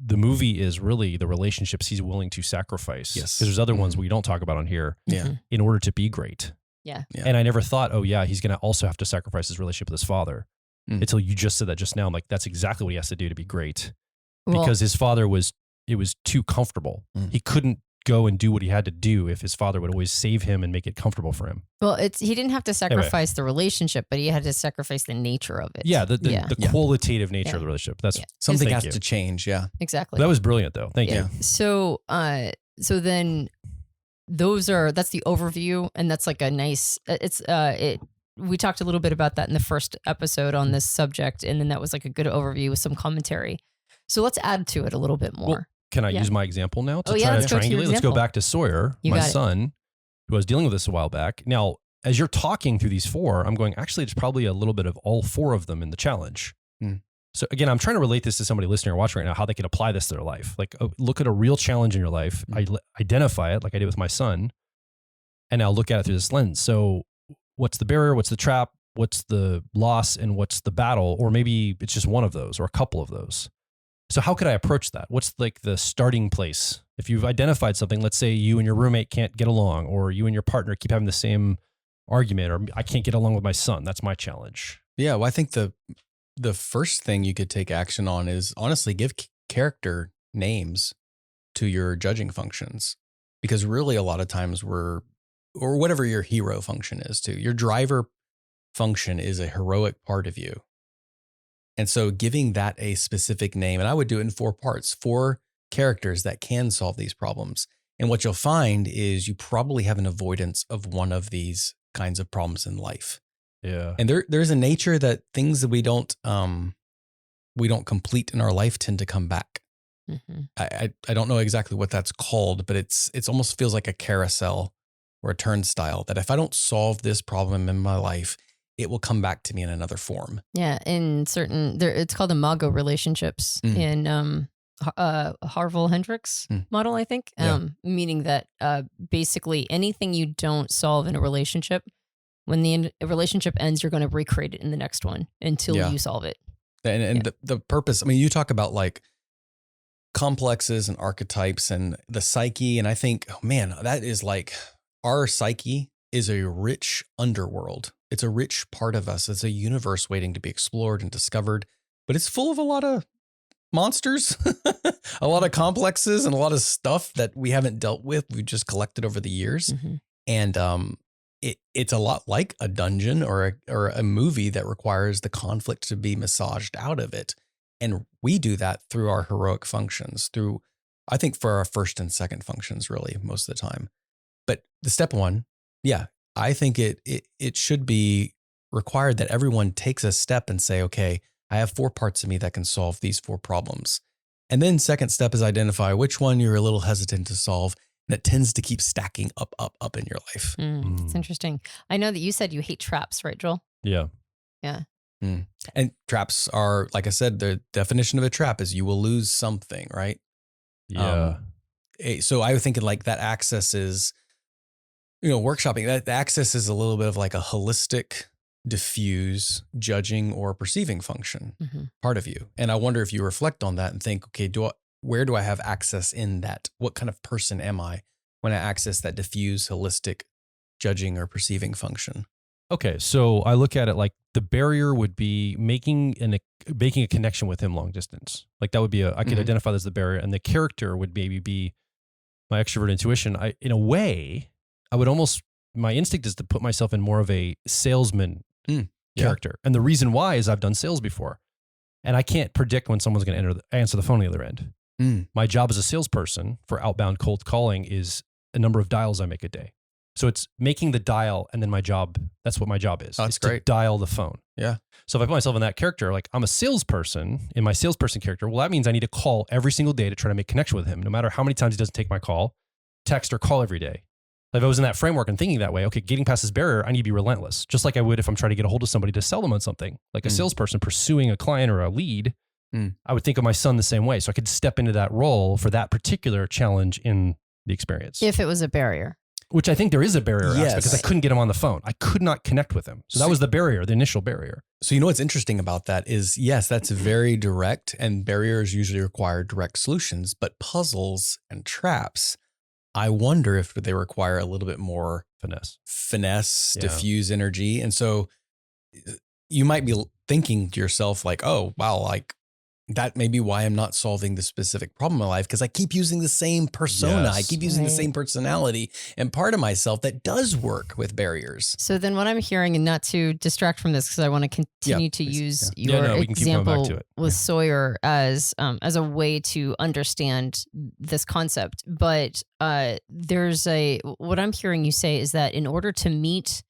A: the movie is really the relationships he's willing to sacrifice.
C: Yes.
A: Because there's other ones we don't talk about on here in order to be great.
B: Yeah.
A: And I never thought, he's going to also have to sacrifice his relationship with his father until you just said that just now. I'm like, that's exactly what he has to do to be great. Because his father it was too comfortable. He couldn't go and do what he had to do if his father would always save him and make it comfortable for him.
B: Well, he didn't have to sacrifice the relationship, but he had to sacrifice the nature of it.
A: Yeah, the qualitative nature of the relationship. That's
C: something has to change. Yeah,
B: exactly.
A: That was brilliant, though. Thank you.
B: So then that's the overview, and that's like a nice. We talked a little bit about that in the first episode on this subject, and then that was like a good overview with some commentary. So let's add to it a little bit more.
A: Well, can I use my example now to
B: try
A: to triangulate? Let's go back to Sawyer, my son, who I was dealing with this a while back. Now, as you're talking through these four, I'm going, actually, it's probably a little bit of all four of them in the challenge. So again, I'm trying to relate this to somebody listening or watching right now, how they can apply this to their life. Like, look at a real challenge in your life, identify it like I did with my son, and now look at it through this lens. So what's the barrier? What's the trap? What's the loss? And what's the battle? Or maybe it's just one of those or a couple of those. So how could I approach that? What's like the starting place? If you've identified something, let's say you and your roommate can't get along, or you and your partner keep having the same argument, or I can't get along with my son. That's my challenge.
C: Yeah. Well, I think the first thing you could take action on is honestly give character names to your judging functions, because really a lot of times or whatever your hero function is too, your driver function is a heroic part of you. And so giving that a specific name, and I would do it in 4 parts, 4 characters that can solve these problems. And what you'll find is you probably have an avoidance of one of these kinds of problems in life.
A: Yeah.
C: And there's a nature that things that we don't complete in our life tend to come back.
B: Mm-hmm.
C: I don't know exactly what that's called, but it's almost feels like a carousel or a turnstile that if I don't solve this problem in my life, it will come back to me in another form.
B: Yeah, in certain it's called imago relationships in Harville Hendricks model, I think. Meaning that basically anything you don't solve in a relationship, when the relationship ends, you're going to recreate it in the next one until you solve it.
C: And the purpose, I mean, you talk about like complexes and archetypes and the psyche. And I think, oh man, that is like our psyche is a rich underworld. It's a rich part of us. It's a universe waiting to be explored and discovered, but it's full of a lot of monsters, a lot of complexes and a lot of stuff that we haven't dealt with. We've just collected over the years.
B: Mm-hmm.
C: And it's a lot like a dungeon or a movie that requires the conflict to be massaged out of it. And we do that through our heroic functions, through, I think, for our first and second functions, really, most of the time. But the step 1, I think it should be required that everyone takes a step and say, okay, I have 4 parts of me that can solve these 4 problems. And then second step is identify which one you're a little hesitant to solve. And it tends to keep stacking up in your life.
B: It's interesting. I know that you said you hate traps, right, Joel?
A: Yeah.
B: Yeah.
C: And traps are, like I said, the definition of a trap is you will lose something, right?
A: Yeah.
C: So I was thinking like that access is, workshopping, that access is a little bit of like a holistic, diffuse, judging or perceiving function part of you. And I wonder if you reflect on that and think, okay, where do I have access in that? What kind of person am I when I access that diffuse, holistic, judging or perceiving function?
A: Okay, so I look at it like the barrier would be making a connection with him long distance. Like that would be I could identify that as the barrier, and the character would maybe be my extrovert intuition. In a way, I would my instinct is to put myself in more of a salesman character. And the reason why is I've done sales before, and I can't predict when someone's going to answer the phone on the other end. My job as a salesperson for outbound cold calling is a number of dials I make a day. So it's making the dial, and then my job, that's what my job is.
C: Oh, that's
A: To
C: great.
A: dial the phone.
C: Yeah.
A: So if I put myself in that character, like I'm a salesperson in my salesperson character, well, that means I need to call every single day to try to make connection with him, no matter how many times he doesn't take my call, text or call every day. Like if I was in that framework and thinking that way, okay, getting past this barrier, I need to be relentless. Just like I would if I'm trying to get a hold of somebody to sell them on something. Like a salesperson pursuing a client or a lead, I would think of my son the same way. So I could step into that role for that particular challenge in the experience.
B: If it was a barrier.
A: Which I think there is a barrier aspect because I
C: Yes.
A: couldn't get him on the phone. I could not connect with him. So that was the barrier, the initial barrier.
C: So what's interesting about that is, yes, that's very direct, and barriers usually require direct solutions, but puzzles and traps, I wonder if they require a little bit more finesse, diffuse energy. And so you might be thinking to yourself like, oh, wow, like that may be why I'm not solving the specific problem in my life, because I keep using the same persona. I keep using the same personality and part of myself that does work with barriers.
B: So then what I'm hearing, and not to distract from this because I want to continue to use your
A: we can keep going back
B: example
A: to it.
B: with Sawyer as a way to understand this concept. But what I'm hearing you say is that in order to meet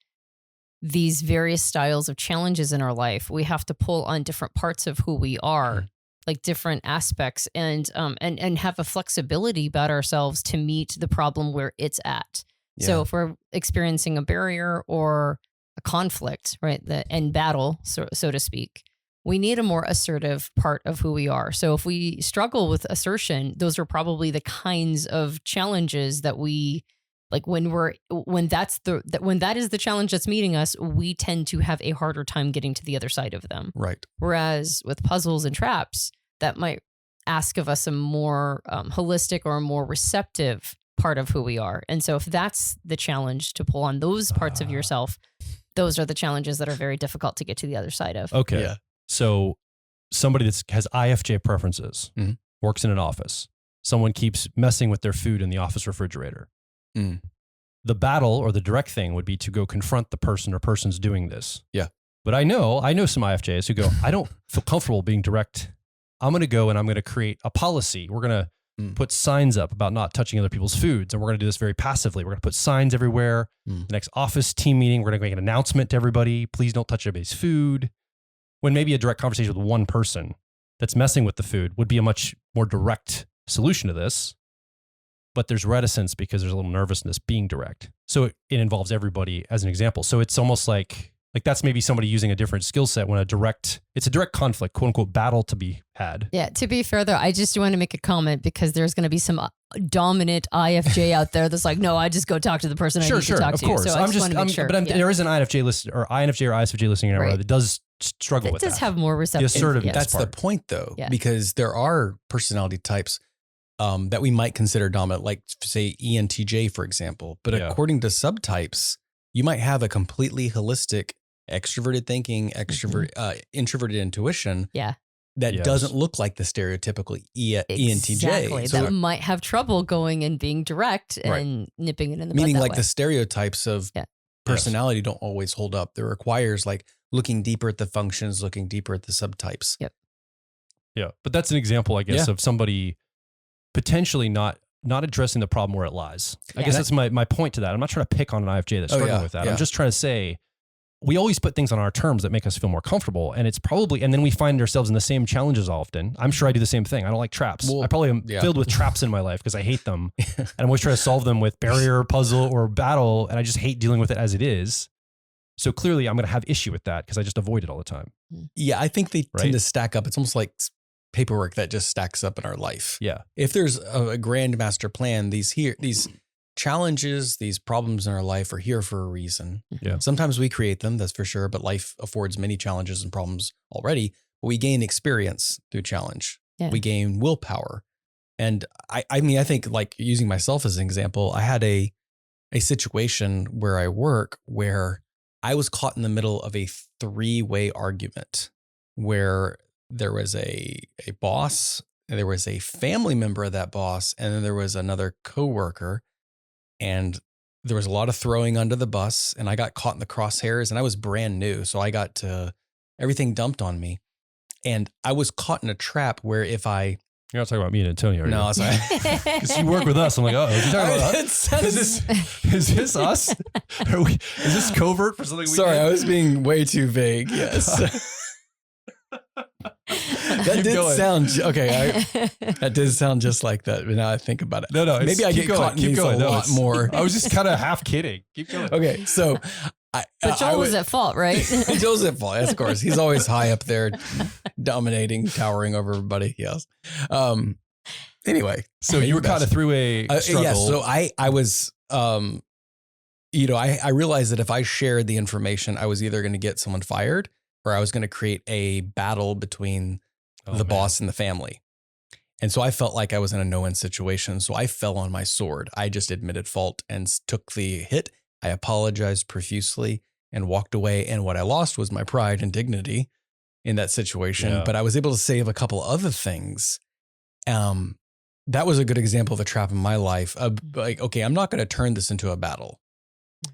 B: these various styles of challenges in our life, we have to pull on different parts of who we are. Like different aspects and have a flexibility about ourselves to meet the problem where it's at. Yeah. So if we're experiencing a barrier or a conflict, right, the end battle, so to speak, we need a more assertive part of who we are. So if we struggle with assertion, those are probably the kinds of challenges that we like when that is the challenge that's meeting us, we tend to have a harder time getting to the other side of them.
C: Right.
B: Whereas with puzzles and traps, that might ask of us a more holistic or a more receptive part of who we are. And so if that's the challenge to pull on those parts of yourself, those are the challenges that are very difficult to get to the other side of.
A: Okay.
C: Yeah.
A: So somebody that has IFJ preferences, works in an office, someone keeps messing with their food in the office refrigerator. The battle or the direct thing would be to go confront the person or persons doing this.
C: Yeah.
A: But I know some IFJs who go, I don't feel comfortable being direct. I'm going to go and I'm going to create a policy. We're going to put signs up about not touching other people's foods. And we're going to do this very passively. We're going to put signs everywhere. The next office team meeting, we're going to make an announcement to everybody. Please don't touch anybody's food. When maybe a direct conversation with one person that's messing with the food would be a much more direct solution to this. But there's reticence because there's a little nervousness being direct. So it involves everybody as an example. So it's almost like that's maybe somebody using a different skill set when it's a direct conflict, quote unquote, battle to be had.
B: Yeah. To be fair though, I just want to make a comment because there's going to be some dominant IFJ out there that's like, no, I just go talk to the person I need to talk to.
A: Course.
B: So I just want to make sure.
A: But there is an INFJ list or INFJ or ISFJ listening that does struggle with that. It does
B: have more receptivity.
A: The assertiveness
C: That's
A: part.
C: the point though, because there are personality types that we might consider dominant, like say ENTJ, for example. But according to subtypes, you might have a completely holistic extroverted thinking, introverted intuition.
B: Yeah.
C: That doesn't look like the stereotypical ENTJ.
B: Exactly. So that might have trouble going and being direct and nipping it in the bud.
C: Meaning
B: that
C: like
B: way.
C: the stereotypes of personality don't always hold up. It requires like looking deeper at the functions, looking deeper at the subtypes.
B: Yep.
A: Yeah. But that's an example, I guess, of somebody potentially not addressing the problem where it lies. I guess that's my point to that. I'm not trying to pick on an IFJ that's struggling with that. I'm just trying to say we always put things on our terms that make us feel more comfortable. And it's probably, and then we find ourselves in the same challenges often. I'm sure I do the same thing. I don't like traps. I probably am filled with traps in my life because I hate them. And I'm always trying to solve them with barrier, puzzle, or battle. And I just hate dealing with it as it is. So clearly I'm going to have issue with that because I just avoid it all the time.
C: Yeah, I think they tend to stack up. It's almost like paperwork that just stacks up in our life.
A: Yeah.
C: If there's a grand master plan, these challenges, these problems in our life are here for a reason.
A: Yeah.
C: Sometimes we create them, that's for sure, but life affords many challenges and problems already. But we gain experience through challenge. Yeah. We gain willpower. And I mean, I think like using myself as an example, I had a situation where I work where I was caught in the middle of a 3-way argument where there was a boss, and there was a family member of that boss, and then there was another coworker. And there was a lot of throwing under the bus, and I got caught in the crosshairs, and I was brand new. So I got everything dumped on me. And I was caught in a trap where if I...
A: You're not talking about me and Antonia, are you?
C: No, sorry.
A: Because you work with us. I'm like, oh, you're talking about us? Is this us? Is this covert for something we
C: Sorry,
A: did?
C: I was being way too vague. Yes. That did sound okay. That did sound just like that. But now I think about it.
A: No.
C: Maybe I get caught in these a lot more.
A: I was just kind of half kidding. Keep going.
C: Okay, so
B: but Joel was at fault, right?
C: Joel's at fault. Yes, of course. He's always high up there, dominating, towering over everybody. Yes. Anyway,
A: so you were caught in a 3-way struggle.
C: Yeah. So I was. I realized that if I shared the information, I was either going to get someone fired, or I was going to create a battle between the boss and the family. And so I felt like I was in a no-win situation. So I fell on my sword. I just admitted fault and took the hit. I apologized profusely and walked away. And what I lost was my pride and dignity in that situation. Yeah. But I was able to save a couple other things. That was a good example of a trap in my life. Like, okay, I'm not going to turn this into a battle.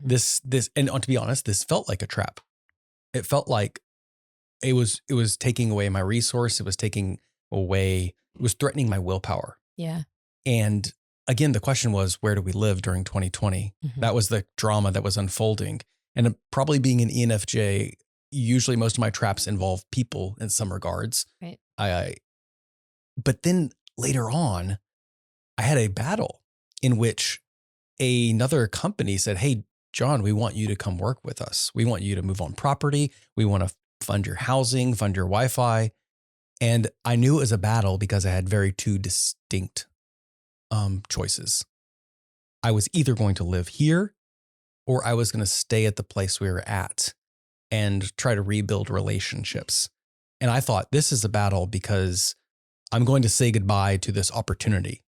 C: This, and to be honest, this felt like a trap. It felt like it was taking away my resource. It was threatening my willpower.
B: Yeah.
C: And again, the question was, where do we live during 2020? Mm-hmm. That was the drama that was unfolding. And probably being an ENFJ, usually most of my traps involve people in some regards.
B: Right.
C: But then later on, I had a battle in which another company said, hey, John, we want you to come work with us. We want you to move on property. We want to fund your housing, fund your Wi-Fi. And I knew it was a battle because I had two distinct choices. I was either going to live here or I was going to stay at the place we were at and try to rebuild relationships. And I thought, this is a battle because I'm going to say goodbye to this opportunity.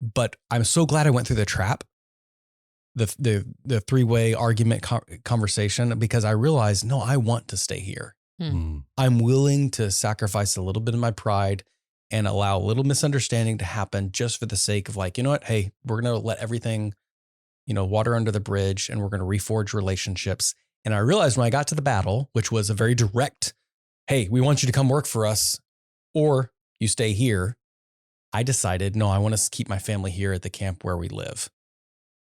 C: But I'm so glad I went through the trap, the 3-way argument conversation, because I realized, no, I want to stay here. I'm willing to sacrifice a little bit of my pride and allow a little misunderstanding to happen just for the sake of like, you know what? Hey, we're going to let everything, water under the bridge, and we're going to reforge relationships. And I realized when I got to the battle, which was a very direct, hey, we want you to come work for us or you stay here. I decided, no, I want to keep my family here at the camp where we live.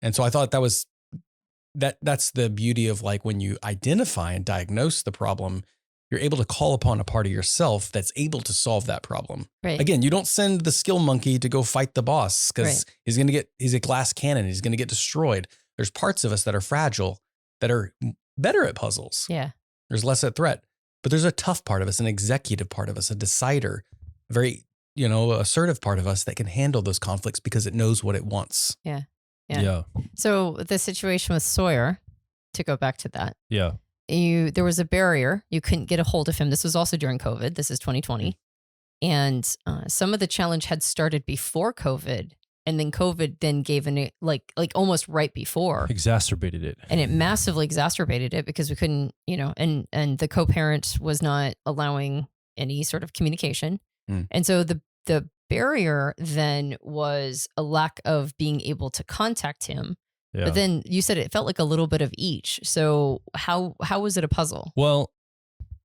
C: And so I thought that's the beauty of like when you identify and diagnose the problem, you're able to call upon a part of yourself that's able to solve that problem.
B: Right.
C: Again, you don't send the skill monkey to go fight the boss because he's a glass cannon. He's going to get destroyed. There's parts of us that are fragile that are better at puzzles.
B: Yeah.
C: There's less at threat, but there's a tough part of us, an executive part of us, a decider, a very, assertive part of us that can handle those conflicts because it knows what it wants.
B: Yeah. So the situation with Sawyer, to go back to that.
A: Yeah.
B: There was a barrier. You couldn't get a hold of him. This was also during COVID. This is 2020. And some of the challenge had started before COVID. And then COVID then gave like almost right before.
A: Exacerbated it.
B: And it massively exacerbated it because we couldn't, and the co-parent was not allowing any sort of communication. And so the barrier then was a lack of being able to contact him. Yeah. But then you said it felt like a little bit of each. So how was it a puzzle?
A: Well,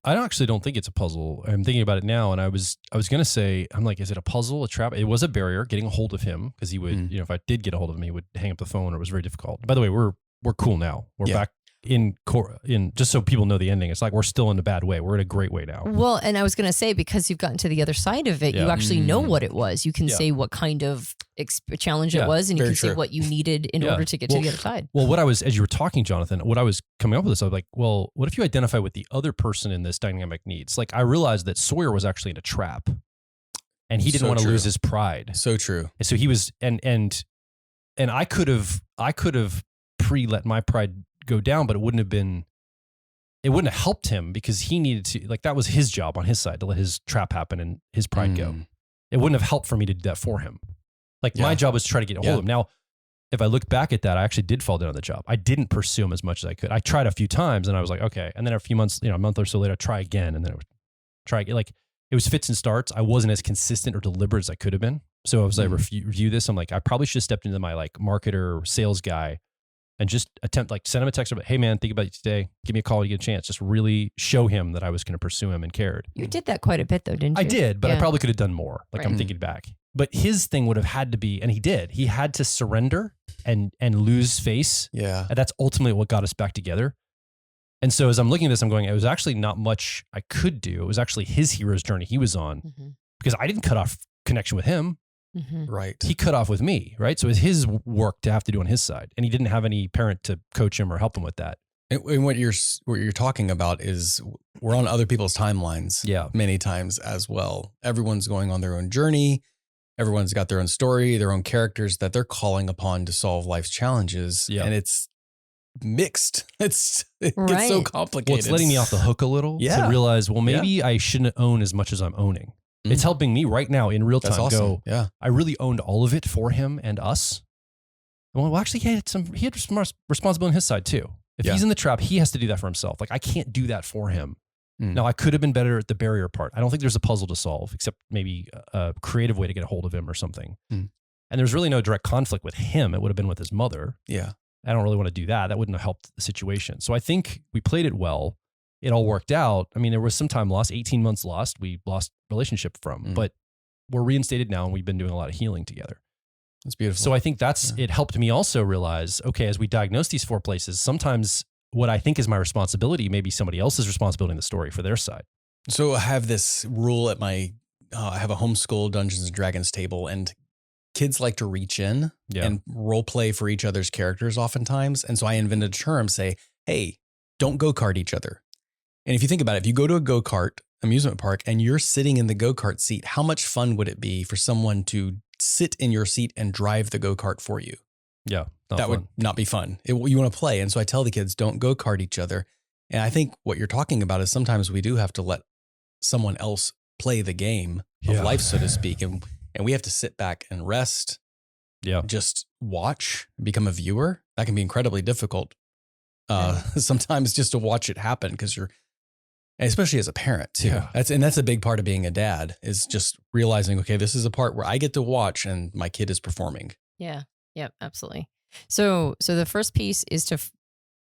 A: I actually don't think it's a puzzle. I'm thinking about it now, and I was going to say, I'm like, is it a puzzle, a trap? It was a barrier getting a hold of him because he would, if I did get a hold of him, he would hang up the phone, or it was very difficult. By the way, we're cool now. We're back in just so people know the ending. It's like we're still in a bad way. We're in a great way now.
B: Well, and I was going to say, because you've gotten to the other side of it, you actually know what it was. You can say what kind of challenge it was, and you can say what you needed in order to get to the other side.
A: Well, as you were talking, Jonathan, what I was coming up with this, I was like, well, what if you identify what the other person in this dynamic needs? Like, I realized that Sawyer was actually in a trap, and he didn't want to lose his pride.
C: So true.
A: And so he was, and I could have let my pride go down, but it wouldn't have helped him because he needed to, like, that was his job on his side to let his trap happen and his pride go. It wouldn't have helped for me to do that for him. Like my job was to try to get a hold of him. Now, if I look back at that, I actually did fall down on the job. I didn't pursue him as much as I could. I tried a few times and I was like, okay. And then a few months, a month or so later, I'd try again. And then I would try again. Like, it was fits and starts. I wasn't as consistent or deliberate as I could have been. So as I review this, I'm like, I probably should have stepped into my like marketer or sales guy and just attempt, like, send him a text about, hey man, think about you today. Give me a call when you get a chance. Just really show him that I was going to pursue him and cared.
B: You did that quite a bit though, didn't you?
A: I did, but I probably could have done more. Like, I'm thinking back. But his thing would have had to be, and he did, he had to surrender and lose face.
C: Yeah.
A: And that's ultimately what got us back together. And so as I'm looking at this, I'm going, it was actually not much I could do. It was actually his hero's journey he was on because I didn't cut off connection with him.
C: Right.
A: He cut off with me, right? So it was his work to have to do on his side. And he didn't have any parent to coach him or help him with that.
C: And what you're talking about is we're on other people's timelines many times as well. Everyone's going on their own journey. Everyone's got their own story, their own characters that they're calling upon to solve life's challenges. And it's mixed. It gets so complicated.
A: Well, it's letting me off the hook a little to realize, well, maybe I shouldn't own as much as I'm owning. It's helping me right now in real time go, I really owned all of it for him and us. Well, actually, he had some responsibility on his side too. If he's in the trap, he has to do that for himself. Like, I can't do that for him. Now, I could have been better at the barrier part. I don't think there's a puzzle to solve, except maybe a creative way to get a hold of him or something. And there's really no direct conflict with him. It would have been with his mother.
C: Yeah.
A: I don't really want to do that. That wouldn't have helped the situation. So I think we played it well. It all worked out. I mean, there was some time lost, 18 months lost. We lost relationship from, but we're reinstated now and we've been doing a lot of healing together.
C: That's beautiful.
A: So I think it helped me also realize, okay, as we diagnose these 4 places, sometimes what I think is my responsibility may be somebody else's responsibility in the story for their side.
C: So I have this rule at I have a homeschool Dungeons and Dragons table, and kids like to reach in and role play for each other's characters oftentimes. And so I invented a term, say, hey, don't go-kart each other. And if you think about it, if you go to a go-kart amusement park and you're sitting in the go-kart seat, how much fun would it be for someone to sit in your seat and drive the go-kart for you?
A: Yeah.
C: That would not be fun. You want to play. And so I tell the kids, don't go-kart each other. And I think what you're talking about is sometimes we do have to let someone else play the game of life, so to speak. And we have to sit back and rest. Yeah. Just watch, become a viewer. That can be incredibly difficult. Sometimes just to watch it happen because especially as a parent too. Yeah. That's a big part of being a dad is just realizing, okay, this is a part where I get to watch and my kid is performing.
B: Yeah. Yep. Absolutely. So the first piece is to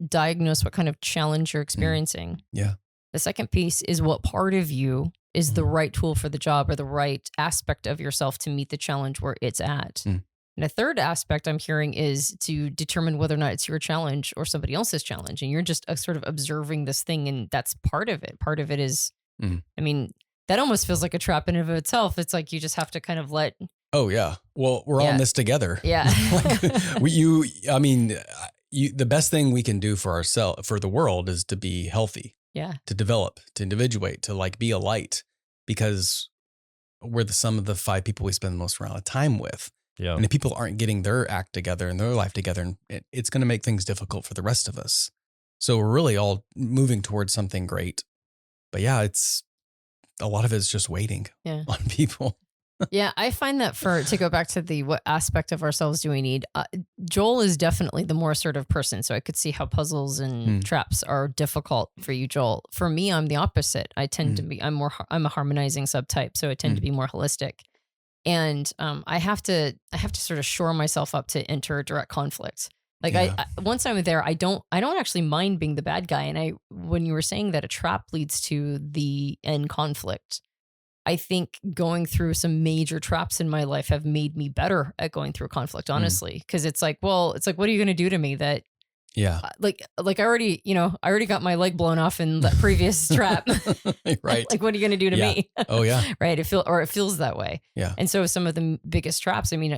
B: diagnose what kind of challenge you're experiencing.
C: Yeah.
B: The second piece is what part of you is the right tool for the job or the right aspect of yourself to meet the challenge where it's at. And a third aspect I'm hearing is to determine whether or not it's your challenge or somebody else's challenge. And you're just sort of observing this thing, and that's part of it. Part of it is, I mean, that almost feels like a trap in and of itself. It's like you just have to kind of let.
C: Oh yeah. Well, we're all in this together.
B: Yeah.
C: The best thing we can do for ourselves, for the world, is to be healthy.
B: Yeah.
C: To develop, to individuate, to like be a light, because we're the sum of the 5 people we spend the most amount of time with.
A: Yeah.
C: And if people aren't getting their act together and their life together, it's going to make things difficult for the rest of us. So we're really all moving towards something great. But yeah, it's a lot of it's just waiting on people.
B: Yeah, I find that to go back to what aspect of ourselves do we need? Joel is definitely the more assertive person, so I could see how puzzles and traps are difficult for you, Joel. For me, I'm the opposite. I tend to be. I'm a harmonizing subtype, so I tend to be more holistic, and I have to sort of shore myself up to enter direct conflict. Like I once I'm there, I don't actually mind being the bad guy. And when you were saying that a trap leads to the end conflict, I think going through some major traps in my life have made me better at going through conflict, honestly. Cause it's like, what are you going to do to me that, like I already got my leg blown off in that previous trap.
C: Right.
B: Like, what are you going to do to me?
C: Oh yeah.
B: Right. It feels that way.
C: Yeah.
B: And so some of the biggest traps, I mean,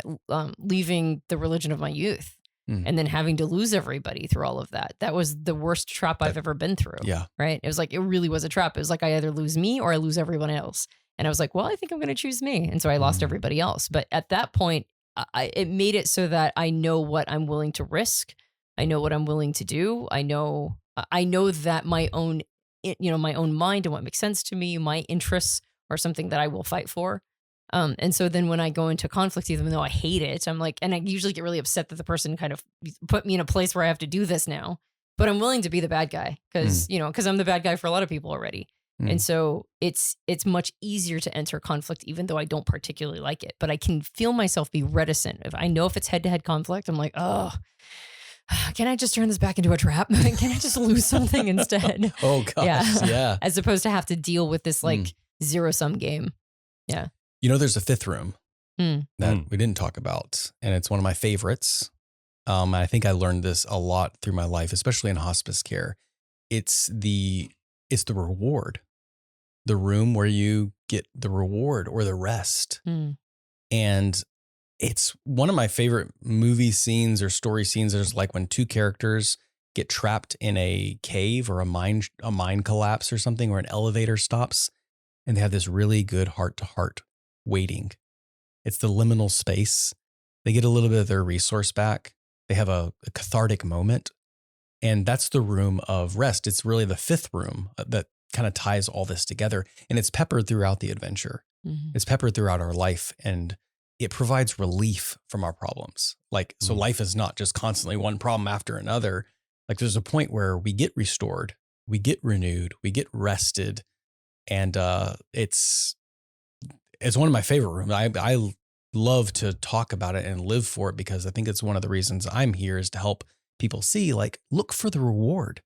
B: leaving the religion of my youth and then having to lose everybody through all of that. That was the worst trap I've ever been through. Yeah. Right. It was like, it really was a trap. It was like, I either lose me or I lose everyone else. And I was like, well, I think I'm going to choose me. And so I lost everybody else. But at that point, it made it so that I know what I'm willing to risk. I know what I'm willing to do. I know that my own mind and what makes sense to me, my interests are something that I will fight for. And so then when I go into conflict, even though I hate it, I'm like, and I usually get really upset that the person kind of put me in a place where I have to do this now, but I'm willing to be the bad guy because I'm the bad guy for a lot of people already. And so it's much easier to enter conflict, even though I don't particularly like it, but I can feel myself be reticent. If it's head-to-head conflict, I'm like, oh, can I just turn this back into a trap? Can I just lose something instead?
C: Oh gosh. Yeah.
B: As opposed to have to deal with this like zero-sum game. Yeah.
C: There's a 5th room that we didn't talk about, and it's one of my favorites. I think I learned this a lot through my life, especially in hospice care. It's the reward, the room where you get the reward or the rest. And it's one of my favorite movie scenes or story scenes. There's like when 2 characters get trapped in a cave or a mine collapse or something, or an elevator stops, and they have this really good heart-to-heart waiting. It's the liminal space. They get a little bit of their resource back. They have a cathartic moment. And that's the room of rest. It's really the 5th room that kind of ties all this together. And it's peppered throughout the adventure. It's peppered throughout our life. And it provides relief from our problems. Like, so life is not just constantly one problem after another. Like there's a point where we get restored, we get renewed, we get rested. And it's one of my favorite rooms. I love to talk about it and live for it, because I think it's one of the reasons I'm here, is to help people see, like, look for the reward.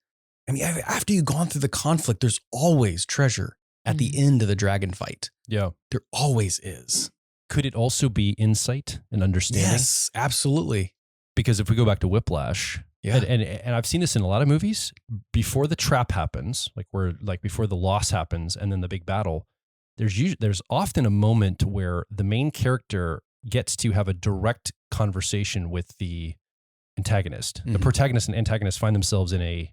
C: I mean, after you've gone through the conflict, there's always treasure at the end of the dragon fight. Yeah. There always is.
A: Could it also be insight and understanding?
C: Yes, absolutely.
A: Because if we go back to Whiplash, and I've seen this in a lot of movies, before the trap happens, before the loss happens and then the big battle, there's often a moment where the main character gets to have a direct conversation with the antagonist. The protagonist and antagonist find themselves in a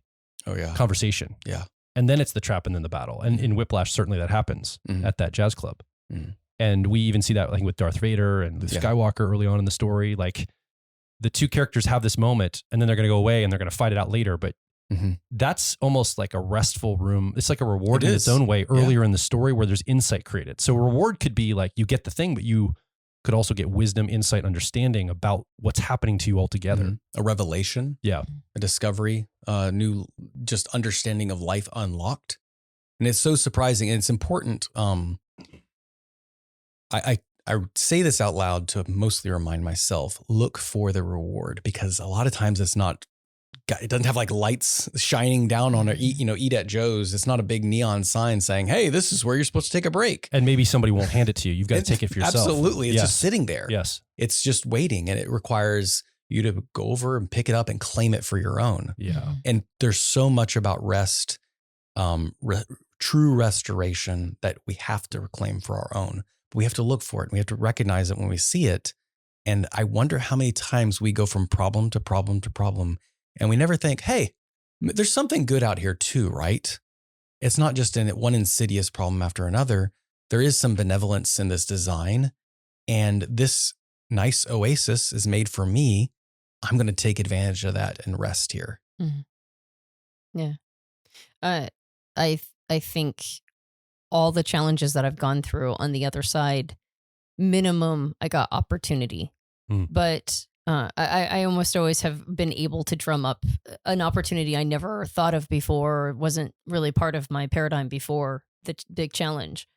A: conversation. Yeah. And then it's the trap and then the battle. And in Whiplash, certainly that happens at that jazz club. And we even see that like with Darth Vader and Luke Skywalker early on in the story. Like the 2 characters have this moment and then they're going to go away and they're going to fight it out later. But that's almost like a restful room. It's like a reward in its own way earlier in the story where there's insight created. So reward could be like you get the thing, but you could also get wisdom, insight, understanding about what's happening to you altogether.
C: A revelation. Yeah. A discovery, new just understanding of life unlocked. And it's so surprising and it's important. I say this out loud to mostly remind myself, look for the reward, because a lot of times it's not it doesn't have like lights shining down on it. Eat at Joe's. It's not a big neon sign saying, "Hey, this is where you're supposed to take a break."
A: And maybe somebody won't hand it to you. You've got to take it for yourself.
C: Absolutely. It's just sitting there.
A: Yes.
C: It's just waiting, and it requires you to go over and pick it up and claim it for your own.
A: Yeah.
C: And there's so much about rest, true restoration that we have to reclaim for our own. But we have to look for it. We have to recognize it when we see it. And I wonder how many times we go from problem to problem to problem, and we never think, hey, there's something good out here too, right? It's not just one insidious problem after another. There is some benevolence in this design, and this nice oasis is made for me. I'm going to take advantage of that and rest here.
B: Mm-hmm. Yeah. I think all the challenges that I've gone through on the other side, minimum, I got opportunity. But I almost always have been able to drum up an opportunity I never thought of before, wasn't really part of my paradigm before the big challenge.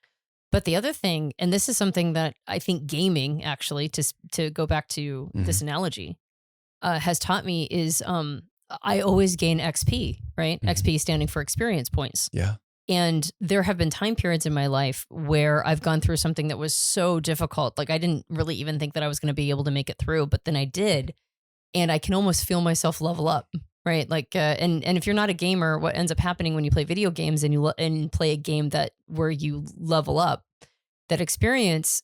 B: But the other thing, and this is something that I think gaming, actually, to go back to this analogy, has taught me is I always gain XP, right? XP standing for experience points.
C: Yeah.
B: And there have been time periods in my life where I've gone through something that was so difficult. Like I didn't really even think that I was going to be able to make it through, but then I did. And I can almost feel myself level up, right? Like, and if you're not a gamer, what ends up happening when you play video games and you play a game where you level up, that experience,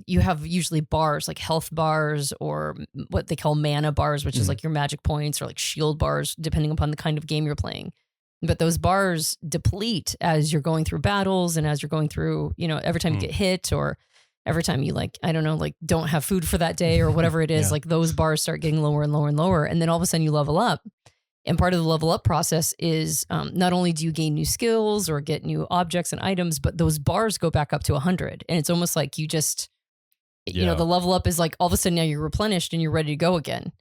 B: you have usually bars like health bars or what they call mana bars, which is like your magic points, or like shield bars, depending upon the kind of game you're playing. But those bars deplete as you're going through battles and as you're going through, every time you get hit or every time you don't have food for that day or whatever it is, like those bars start getting lower and lower and lower. And then all of a sudden you level up. And part of the level up process is not only do you gain new skills or get new objects and items, but those bars go back up to 100. And it's almost like you just, the level up is like all of a sudden now you're replenished and you're ready to go again.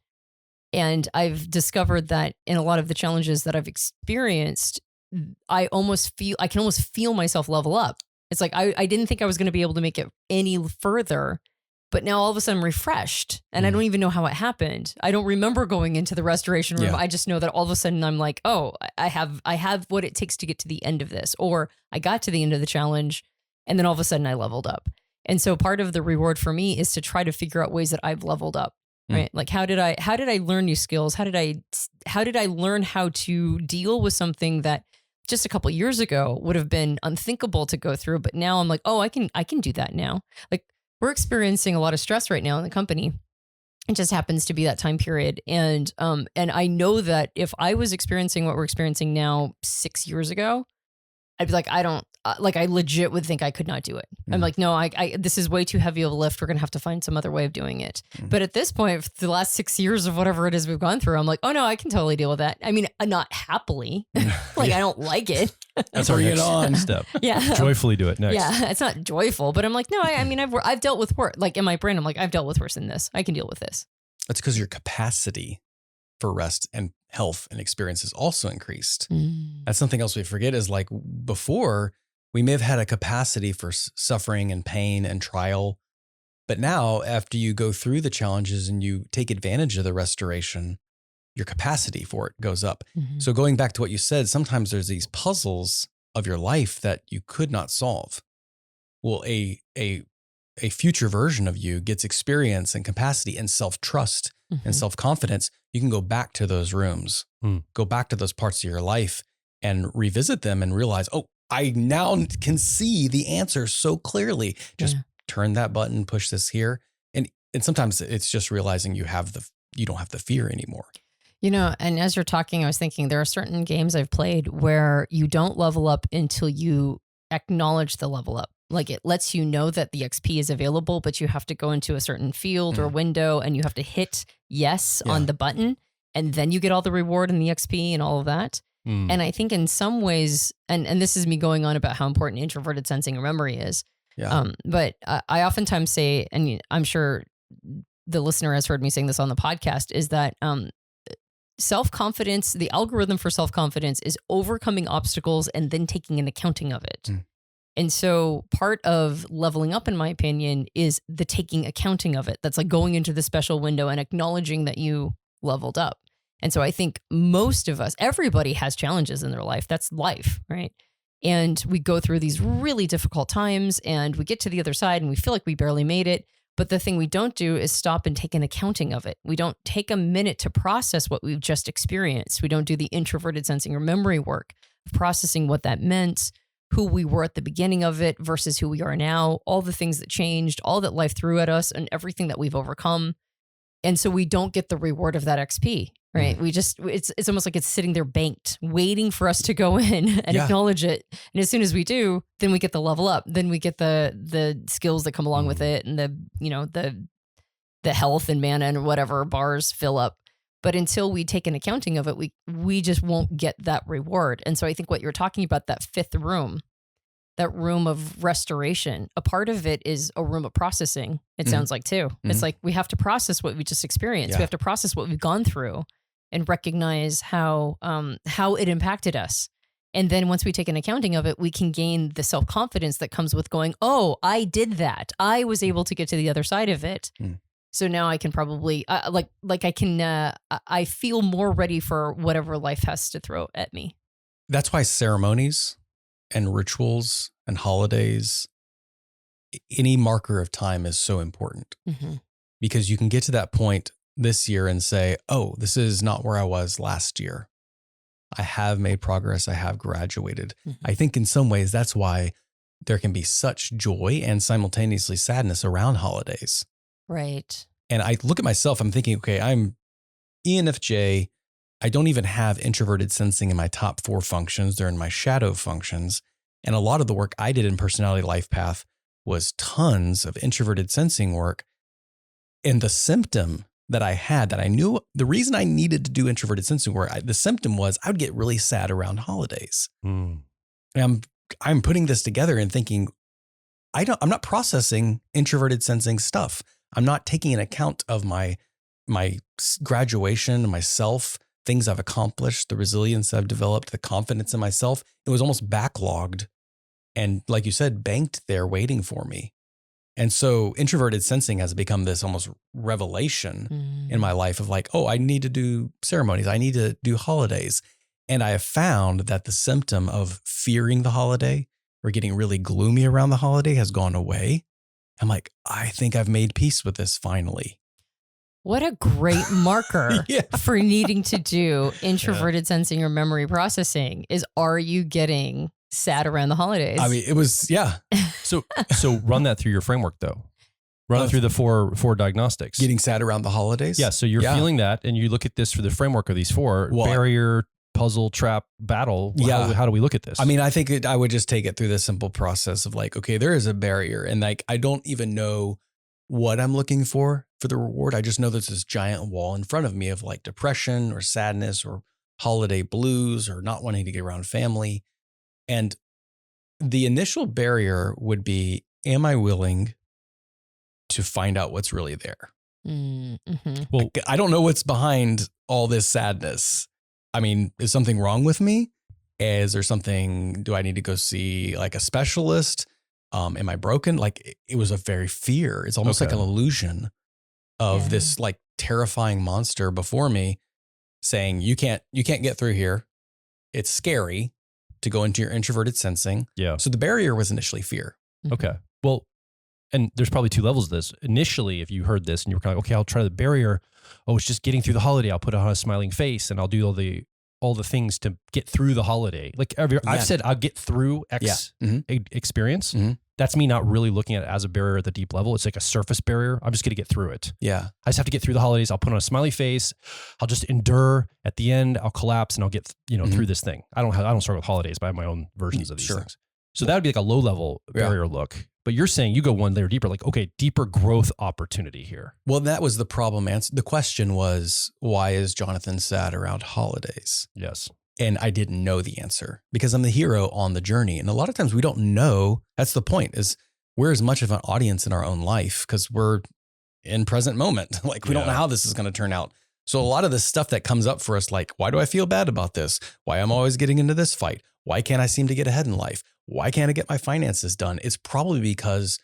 B: And I've discovered that in a lot of the challenges that I've experienced, I can almost feel myself level up. It's like, I didn't think I was going to be able to make it any further, but now all of a sudden I'm refreshed and I don't even know how it happened. I don't remember going into the restoration room. I just know that all of a sudden I'm like, oh, I have what it takes to get to the end of this, or I got to the end of the challenge and then all of a sudden I leveled up. And so part of the reward for me is to try to figure out ways that I've leveled up. Right. Like how did I learn new skills? How did I learn how to deal with something that just a couple of years ago would have been unthinkable to go through? But now I'm like, oh, I can do that now. Like we're experiencing a lot of stress right now in the company. It just happens to be that time period. And I know that if I was experiencing what we're experiencing now 6 years ago, I'd be like, I legit would think I could not do it. I'm like, no, this is way too heavy of a lift. We're going to have to find some other way of doing it. But at this point, for the last 6 years of whatever it is we've gone through, I'm like, oh no, I can totally deal with that. I mean, not happily, I don't like it.
A: That's our next step.
B: Yeah.
A: Joyfully do it next.
B: Yeah. It's not joyful, but I'm like, no, I mean, I've dealt with worse. Like in my brain, I'm like, I've dealt with worse than this. I can deal with this.
C: That's because your capacity for rest and health and experience is also increased. That's something else we forget is like before, we may have had a capacity for suffering and pain and trial. But now after you go through the challenges and you take advantage of the restoration, your capacity for it goes up. So going back to what you said, sometimes there's these puzzles of your life that you could not solve. Well, a future version of you gets experience and capacity and self-trust and self-confidence. You can go back to those rooms, go back to those parts of your life and revisit them and realize, oh, I now can see the answer so clearly. Just turn that button, push this here. And sometimes it's just realizing you don't have the fear anymore.
B: And as you're talking, I was thinking there are certain games I've played where you don't level up until you acknowledge the level up. Like it lets you know that the XP is available, but you have to go into a certain field or window and you have to hit yes on the button. And then you get all the reward and the XP and all of that. And I think in some ways, and this is me going on about how important introverted sensing and memory is. But I oftentimes say, and I'm sure the listener has heard me saying this on the podcast, is that self-confidence, the algorithm for self-confidence is overcoming obstacles and then taking an accounting of it. And so part of leveling up, in my opinion, is the taking accounting of it. That's like going into the special window and acknowledging that you leveled up. And so I think most of us, everybody has challenges in their life. That's life, right? And we go through these really difficult times and we get to the other side and we feel like we barely made it. But the thing we don't do is stop and take an accounting of it. We don't take a minute to process what we've just experienced. We don't do the introverted sensing or memory work of processing what that meant, who we were at the beginning of it versus who we are now, all the things that changed, all that life threw at us and everything that we've overcome. And so we don't get the reward of that XP, right? We just, it's almost like it's sitting there banked, waiting for us to go in and acknowledge it. And as soon as we do, then we get the level up. Then we get the skills that come along with it and the health and mana and whatever bars fill up. But until we take an accounting of it, we just won't get that reward. And so I think what you're talking about, that fifth room, that room of restoration, a part of it is a room of processing. It sounds like too. It's like we have to process what we just experienced. We have to process what we've gone through and recognize how it impacted us. And then once we take an accounting of it, we can gain the self-confidence that comes with going, oh, I did that. I was able to get to the other side of it. So now I can probably I feel more ready for whatever life has to throw at me.
C: That's why ceremonies and rituals and holidays, any marker of time is so important, because you can get to that point this year and say, oh, this is not where I was last year. I have made progress. I have graduated. I think in some ways that's why there can be such joy and simultaneously sadness around holidays.
B: Right.
C: And I look at myself, I'm thinking, okay, I'm ENFJ. I don't even have introverted sensing in my top 4 functions. They're in my shadow functions. And a lot of the work I did in Personality Life Path was tons of introverted sensing work. And the symptom that I had, that I knew, the reason I needed to do introverted sensing work, the symptom was I would get really sad around holidays. And I'm putting this together and thinking, I'm not processing introverted sensing stuff. I'm not taking an account of my graduation, myself, things I've accomplished, the resilience I've developed, the confidence in myself. It was almost backlogged and, like you said, banked there waiting for me. And so introverted sensing has become this almost revelation in my life of like, oh, I need to do ceremonies. I need to do holidays. And I have found that the symptom of fearing the holiday or getting really gloomy around the holiday has gone away. I'm like, I think I've made peace with this finally.
B: What a great marker for needing to do introverted sensing or memory processing is, are you getting sad around the holidays?
C: I mean, it was,
A: So run that through your framework though. Run it through the four diagnostics.
C: Getting sad around the holidays?
A: Yeah. So you're feeling that and you look at this through the framework of these 4: barrier, puzzle, trap, battle. How do we look at this?
C: I mean, I think I would just take it through the simple process of like, okay, there is a barrier and like, I don't even know what I'm looking for the reward. I just know there's this giant wall in front of me of like depression or sadness or holiday blues or not wanting to get around family. And the initial barrier would be, am I willing to find out what's really there? Well, I don't know what's behind all this sadness. I mean, is something wrong with me? Is there something, do I need to go see like a specialist? Am I broken? Like it was a very fear. It's almost like an illusion of this like terrifying monster before me saying, you can't get through here. It's scary to go into your introverted sensing. Yeah. So the barrier was initially fear.
A: Okay. Well, and there's probably 2 levels of this. Initially, if you heard this and you were kind of like, okay, I'll try the barrier. Oh, it's just getting through the holiday. I'll put on a smiling face and I'll do all the things to get through the holiday. Like I've said, I'll get through X experience. That's me not really looking at it as a barrier at the deep level. It's like a surface barrier. I'm just going to get through it.
C: Yeah.
A: I just have to get through the holidays. I'll put on a smiley face. I'll just endure. At the end, I'll collapse and I'll get, through this thing. I don't struggle with holidays, but I have my own versions of these things. So that would be like a low level barrier look. But you're saying you go one layer deeper, like, okay, deeper growth opportunity here.
C: Well, that was the problem. The question was, why is Jonathan sad around holidays?
A: Yes.
C: And I didn't know the answer because I'm the hero on the journey. And a lot of times we don't know. That's the point, is we're as much of an audience in our own life because we're in present moment. Like we don't know how this is going to turn out. So a lot of the stuff that comes up for us, like, why do I feel bad about this? Why am I always getting into this fight? Why can't I seem to get ahead in life? Why can't I get my finances done? It's probably because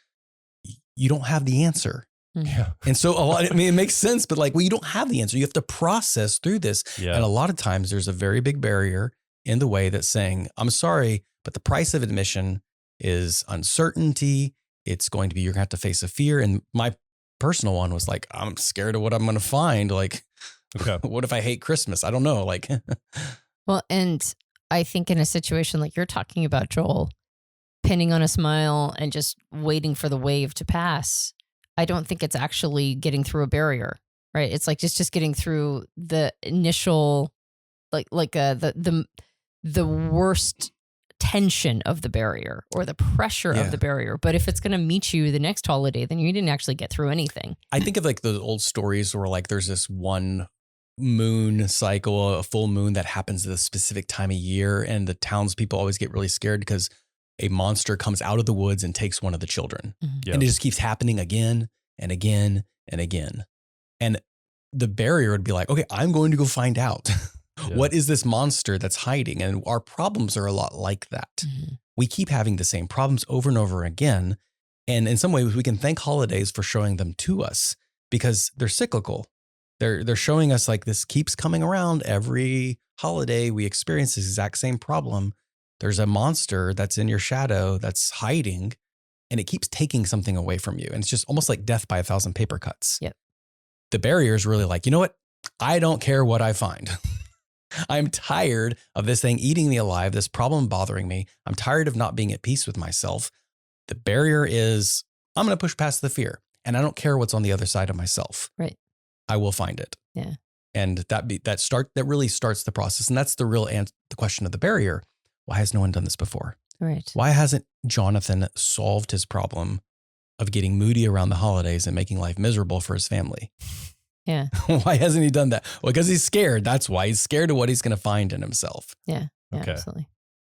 C: you don't have the answer.
A: Yeah.
C: And so I mean, it makes sense, but like, well, you don't have the answer. You have to process through this.
A: Yeah.
C: And a lot of times there's a very big barrier in the way that's saying, I'm sorry, but the price of admission is uncertainty. It's going to be, you're gonna have to face a fear. And my personal one was like, I'm scared of what I'm going to find. Like,
A: Okay.
C: what if I hate Christmas? I don't know. Like,
B: Well, and I think in a situation like you're talking about, Joel, pinning on a smile and just waiting for the wave to pass, I don't think it's actually getting through a barrier, right? It's like just getting through the initial, the worst tension of the barrier or the pressure of the barrier. But if it's going to meet you the next holiday, then you didn't actually get through anything.
C: I think of like those old stories where like there's this one moon cycle, a full moon that happens at a specific time of year. And the townspeople always get really scared because a monster comes out of the woods and takes one of the children.
A: Yeah.
C: And it just keeps happening again and again and again. And the barrier would be like, okay, I'm going to go find out.
A: Yeah.
C: What is this monster that's hiding? And our problems are a lot like that.
B: Mm-hmm.
C: We keep having the same problems over and over again. And in some ways, we can thank holidays for showing them to us because they're cyclical. They're showing us like this keeps coming around every holiday. We experience this exact same problem. There's a monster that's in your shadow that's hiding and it keeps taking something away from you. And it's just almost like death by 1,000 paper cuts.
B: Yep.
C: The barrier is really like, you know what? I don't care what I find. I'm tired of this thing eating me alive, this problem bothering me. I'm tired of not being at peace with myself. The barrier is I'm going to push past the fear and I don't care what's on the other side of myself.
B: Right.
C: I will find it.
B: Yeah.
C: And that really starts the process. And that's the real the question of the barrier. Why has no one done this before?
B: Right.
C: Why hasn't Jonathan solved his problem of getting moody around the holidays and making life miserable for his family?
B: Yeah.
C: Why hasn't he done that? Well, because he's scared. That's why he's scared of what he's going to find in himself.
B: Yeah. Yeah,
A: Okay.
B: absolutely.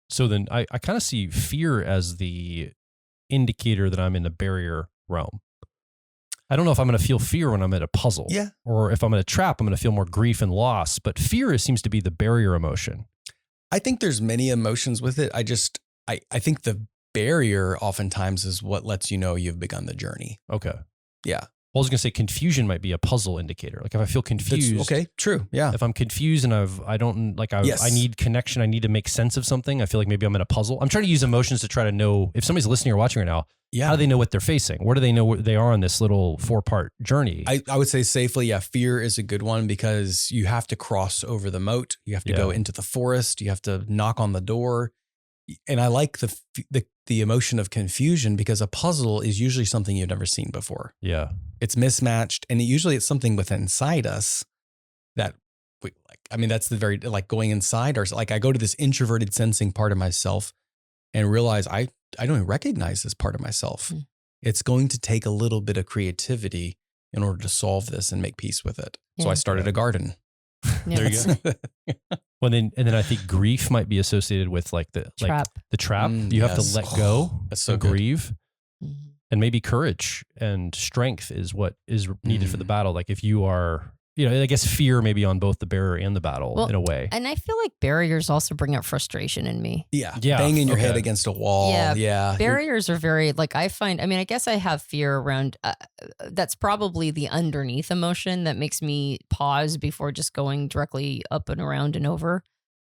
A: So then I kind of see fear as the indicator that I'm in the barrier realm. I don't know if I'm going to feel fear when I'm at a puzzle.
C: Yeah.
A: Or if I'm in a trap, I'm going to feel more grief and loss. But fear seems to be the barrier emotion.
C: I think there's many emotions with it. I think the barrier oftentimes is what lets you know you've begun the journey.
A: Okay.
C: Yeah.
A: Well, I was going to say confusion might be a puzzle indicator. Like if I feel confused.
C: Okay. True. Yeah.
A: If I'm confused and I need connection, I need to make sense of something. I feel like maybe I'm in a puzzle. I'm trying to use emotions to try to know if somebody's listening or watching right now.
C: Yeah.
A: How do they know what they're facing? Where do they know where they are on this little 4-part journey?
C: I would say safely, yeah, fear is a good one because you have to cross over the moat. You have to go into the forest. You have to knock on the door. And I like the emotion of confusion because a puzzle is usually something you've never seen before.
A: Yeah.
C: It's mismatched. And usually it's something within inside us that we like. I mean, that's the very, like going inside or like I go to this introverted sensing part of myself and realize I don't even recognize this part of myself.
B: Mm.
C: It's going to take a little bit of creativity in order to solve this and make peace with it. So
B: Yeah.
C: I started a garden.
B: Yeah.
A: There you go. Well, then I think grief might be associated with like the
B: Trap.
A: the trap.
C: Mm,
A: You have
C: yes.
A: to let go.
C: That's so
A: and
C: good.
A: grieve.
B: Mhm.
A: And maybe courage and strength is what is needed for the battle. Like if you are, I guess fear may be on both the bearer and the battle
B: Well,
A: in a way.
B: And I feel like barriers also bring up frustration in me.
C: Yeah.
A: Yeah,
C: Banging your head
A: okay.
C: against a wall.
B: Yeah.
C: Yeah.
B: Barriers are very, I guess I have fear around, that's probably the underneath emotion that makes me pause before just going directly up and around and over.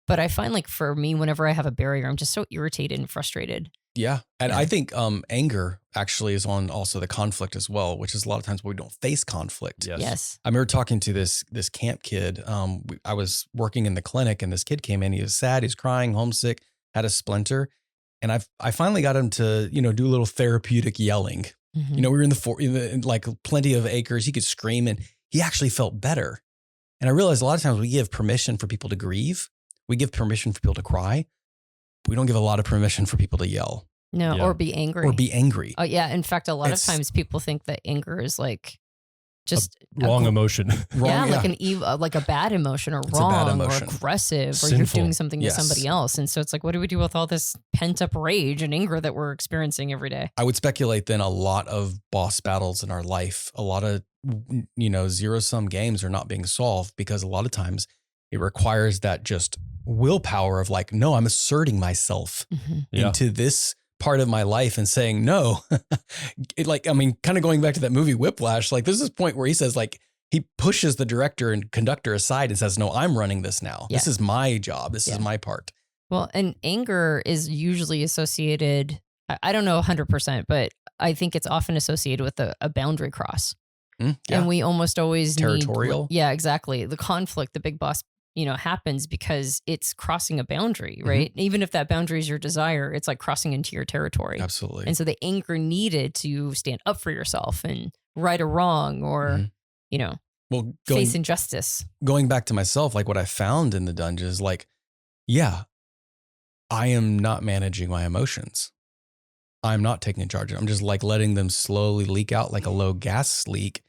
B: But I find like for me, whenever I have a barrier, I'm just so irritated and frustrated.
C: Yeah. And
B: Yeah.
C: I think anger actually is on also the conflict as well, which is a lot of times we don't face conflict.
A: Yes.
B: Yes.
C: I remember talking to this camp kid. I was working in the clinic and this kid came in. He was sad. He's crying, homesick, had a splinter. And I finally got him to, do a little therapeutic yelling.
B: Mhm.
C: We were in like plenty of acres. He could scream and he actually felt better. And I realized a lot of times we give permission for people to grieve. We give permission for people to cry. But we don't give a lot of permission for people to yell
B: No,
A: Yeah.
B: or be angry.
C: or be angry.
B: Oh yeah. In fact, a lot
C: It's-
B: of times people think that anger is like just
A: Wrong emotion.
B: like an evil, like a bad emotion or
C: It's a bad
B: wrong or
C: emotion.
B: aggressive or
A: Sinful.
B: you're doing something
C: Yes.
B: to somebody else. And so it's like, what do we do with all this pent up rage and anger that we're experiencing every day?
C: I would speculate then a lot of boss battles in our life, a lot of, zero-sum games are not being solved because a lot of times it requires that just willpower of like, no, I'm asserting myself
A: Yeah.
C: into this part of my life and saying no. Kind of going back to that movie Whiplash, like there's this point where he says like, he pushes the director and conductor aside and says, no, I'm running this now.
B: Yeah.
C: This is my job. This is my part.
B: Well, and anger is usually associated, I don't know 100%, but I think it's often associated with a boundary cross. And we almost always
C: territorial.
B: Yeah, exactly. The conflict, the big boss, happens because it's crossing a boundary, right? Even if that boundary is your desire, it's like crossing into your territory.
C: Absolutely.
B: And so the anger needed to stand up for yourself and right or wrong or, face injustice.
C: Going back to myself, like what I found in the dungeon is like, I am not managing my emotions. I'm not taking charge. I'm just like letting them slowly leak out like a low gas leak.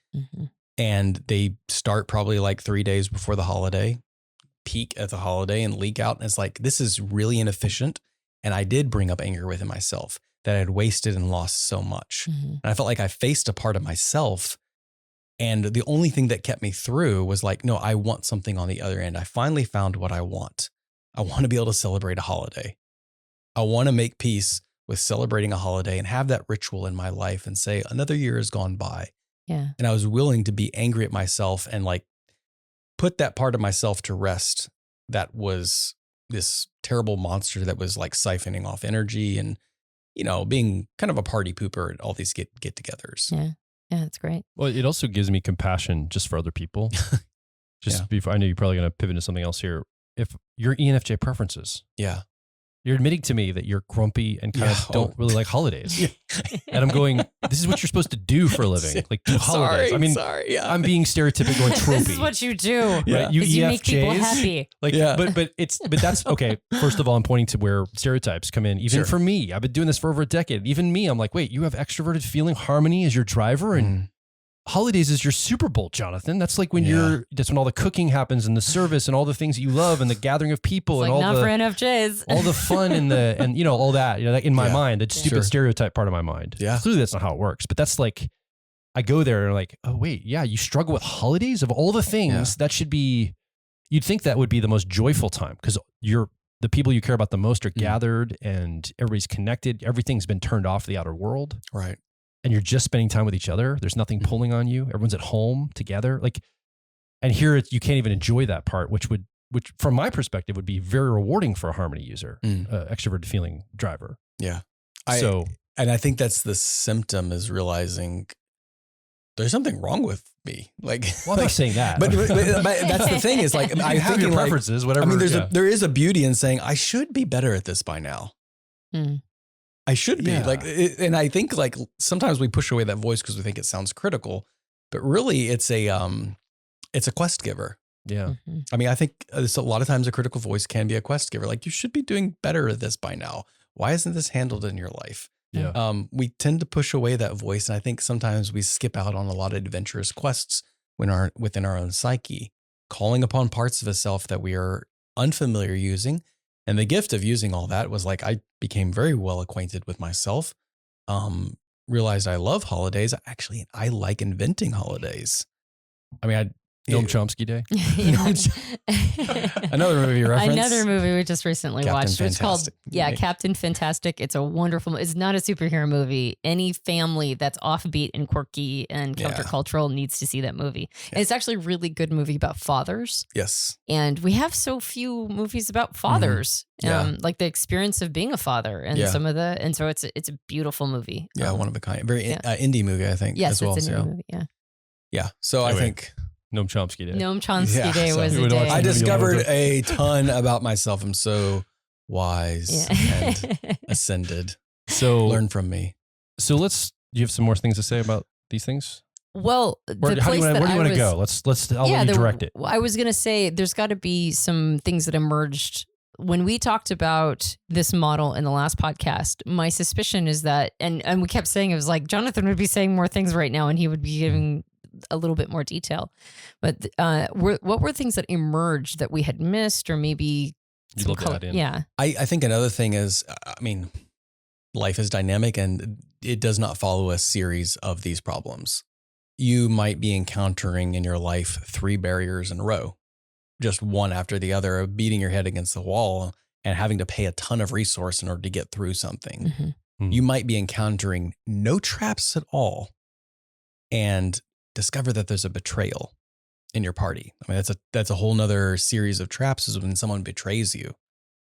C: And they start probably like 3 days before the holiday, peak at the holiday and leak out. And it's like, this is really inefficient. And I did bring up anger within myself that I had wasted and lost so much. And I felt like I faced a part of myself. And the only thing that kept me through was like, no, I want something on the other end. I finally found what I want. I want to be able to celebrate a holiday. I want to make peace with celebrating a holiday and have that ritual in my life and say, another year has gone by.
B: Yeah.
C: And I was willing to be angry at myself and like put that part of myself to rest. That was this terrible monster that was like siphoning off energy and, being kind of a party pooper at all these get-togethers.
B: Yeah. Yeah, that's great.
A: Well, it also gives me compassion just for other people. Before, I know you're probably going to pivot into something else here. If your ENFJ preferences.
C: Yeah.
A: You're admitting to me that you're grumpy and kind of don't really like holidays. And I'm going, this is what you're supposed to do for a living. Like do holidays. I'm being stereotypical and tropey.
B: This is what you do.
A: Yeah. Right? You
B: make people happy.
A: But that's okay. First of all, I'm pointing to where stereotypes come in. Even for me, I've been doing this for over a decade. Even me, I'm like, wait, you have extroverted feeling, harmony as your driver, and holidays is your Super Bowl, Jonathan. That's like when that's when all the cooking happens and the service and all the things that you love and the gathering of people and all
B: not for NFJs.
A: all the fun and all that, like in my mind, that stupid stereotype part of my mind.
C: Yeah.
A: Clearly that's not how it works, but that's like, I go there and I'm like, oh wait, yeah, you struggle with holidays of all the things that should be, you'd think that would be the most joyful time because the people you care about the most are gathered and everybody's connected. Everything's been turned off the outer world.
C: Right.
A: And you're just spending time with each other. There's nothing pulling on you. Everyone's at home together. And here you can't even enjoy that part, which from my perspective would be very rewarding for a harmony user, extroverted feeling driver.
C: Yeah. I think that's the symptom is realizing there's something wrong with me. Like,
A: well, I'm not saying that,
C: but that's the thing is like, I
A: have your preferences, whatever.
C: I mean, there is a beauty in saying I should be better at this by now. I should be and I think like sometimes we push away that voice because we think it sounds critical, but really it's a quest giver.
A: Yeah.
C: I mean, I think a lot of times a critical voice can be a quest giver. Like you should be doing better at this by now. Why isn't this handled in your life?
A: Yeah.
C: We tend to push away that voice. And I think sometimes we skip out on a lot of adventurous quests within our own psyche, calling upon parts of a self that we are unfamiliar using. And the gift of using all that was like, I became very well acquainted with myself, realized I love holidays. Actually, I like inventing holidays. I mean,
A: Noam Chomsky Day.
C: Another movie reference.
B: Another movie we just recently watched.
C: Fantastic.
B: It's called, Captain Fantastic. It's a wonderful, it's not a superhero movie. Any family that's offbeat and quirky and countercultural needs to see that movie. And it's actually a really good movie about fathers.
C: Yes.
B: And we have so few movies about fathers, like the experience of being a father and and so it's a beautiful movie.
C: Yeah. One of a kind. Very indie movie, I think.
B: Yes,
C: as well.
B: It's an indie movie. Yeah.
C: Yeah. So
A: anyway.
C: I think
A: Noam Chomsky Day.
B: Noam Chomsky Day was the day.
C: I discovered a ton about myself. I'm so wise and ascended.
A: So
C: learn from me.
A: So do you have some more things to say about these things?
B: Well,
A: where do you want to go? I'll let you direct it.
B: I was going to say there's got to be some things that emerged when we talked about this model in the last podcast. My suspicion is that, and we kept saying, it was like Jonathan would be saying more things right now and he would be giving a little bit more detail, but what were things that emerged that we had missed or maybe
A: you'd love to add in?
B: Yeah.
C: I think another thing is, I mean, life is dynamic and it does not follow a series of these problems. You might be encountering in your life 3 barriers in a row, just one after the other, of beating your head against the wall and having to pay a ton of resource in order to get through something. You might be encountering no traps at all and discover that there's a betrayal in your party. I mean, that's a whole nother series of traps is when someone betrays you.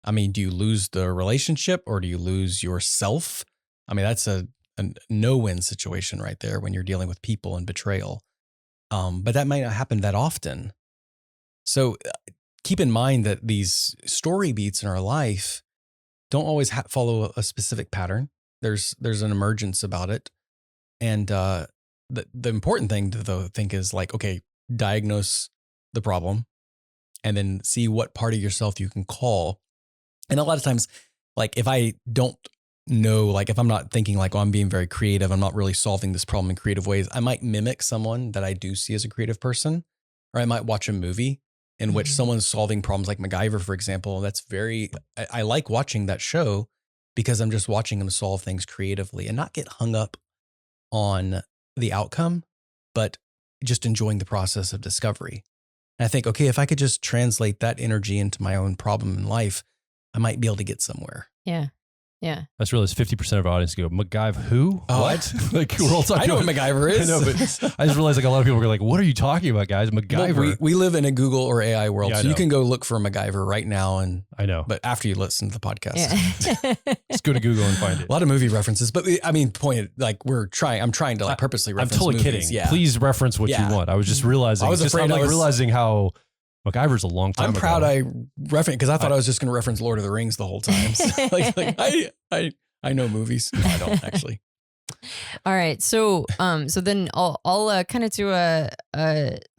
C: I mean, do you lose the relationship or do you lose yourself? I mean, that's a no-win situation right there when you're dealing with people and betrayal. But that might not happen that often. So keep in mind that these story beats in our life don't always follow a specific pattern. There's an emergence about it. And the important thing to think is like, okay, diagnose the problem and then see what part of yourself you can call. And a lot of times, like if I don't know, like if I'm not thinking like, oh, I'm being very creative, I'm not really solving this problem in creative ways, I might mimic someone that I do see as a creative person, or I might watch a movie in which someone's solving problems like MacGyver, for example. That's I like watching that show because I'm just watching them solve things creatively and not get hung up on the outcome, but just enjoying the process of discovery. And I think, okay, if I could just translate that energy into my own problem in life, I might be able to get somewhere.
B: Yeah. Yeah.
A: I just realized 50% of our audience go, MacGyver who?
C: Oh,
A: what? Like we're all talking
C: I know what MacGyver is.
A: I know, but I just realized like a lot of people are like, what are you talking about, guys? MacGyver.
C: Well, we live in a Google or AI world,
A: Yeah,
C: so you can go look for MacGyver right now. And
A: I know.
C: But after you listen to the podcast.
B: Yeah.
A: Just go to Google and find it.
C: A lot of movie references, but I mean, like I'm trying to like purposely
A: I'm
C: reference
A: totally
C: movies.
A: kidding.
C: Yeah.
A: Please reference what you want. I was just realizing.
C: I was afraid
A: I'm realizing how MacGyver's a long time
C: I'm
A: ago.
C: proud I referenced because I thought I was just going to reference Lord of the Rings the whole time. So, I know movies. No, I don't actually.
B: All right. So then I'll kind of do a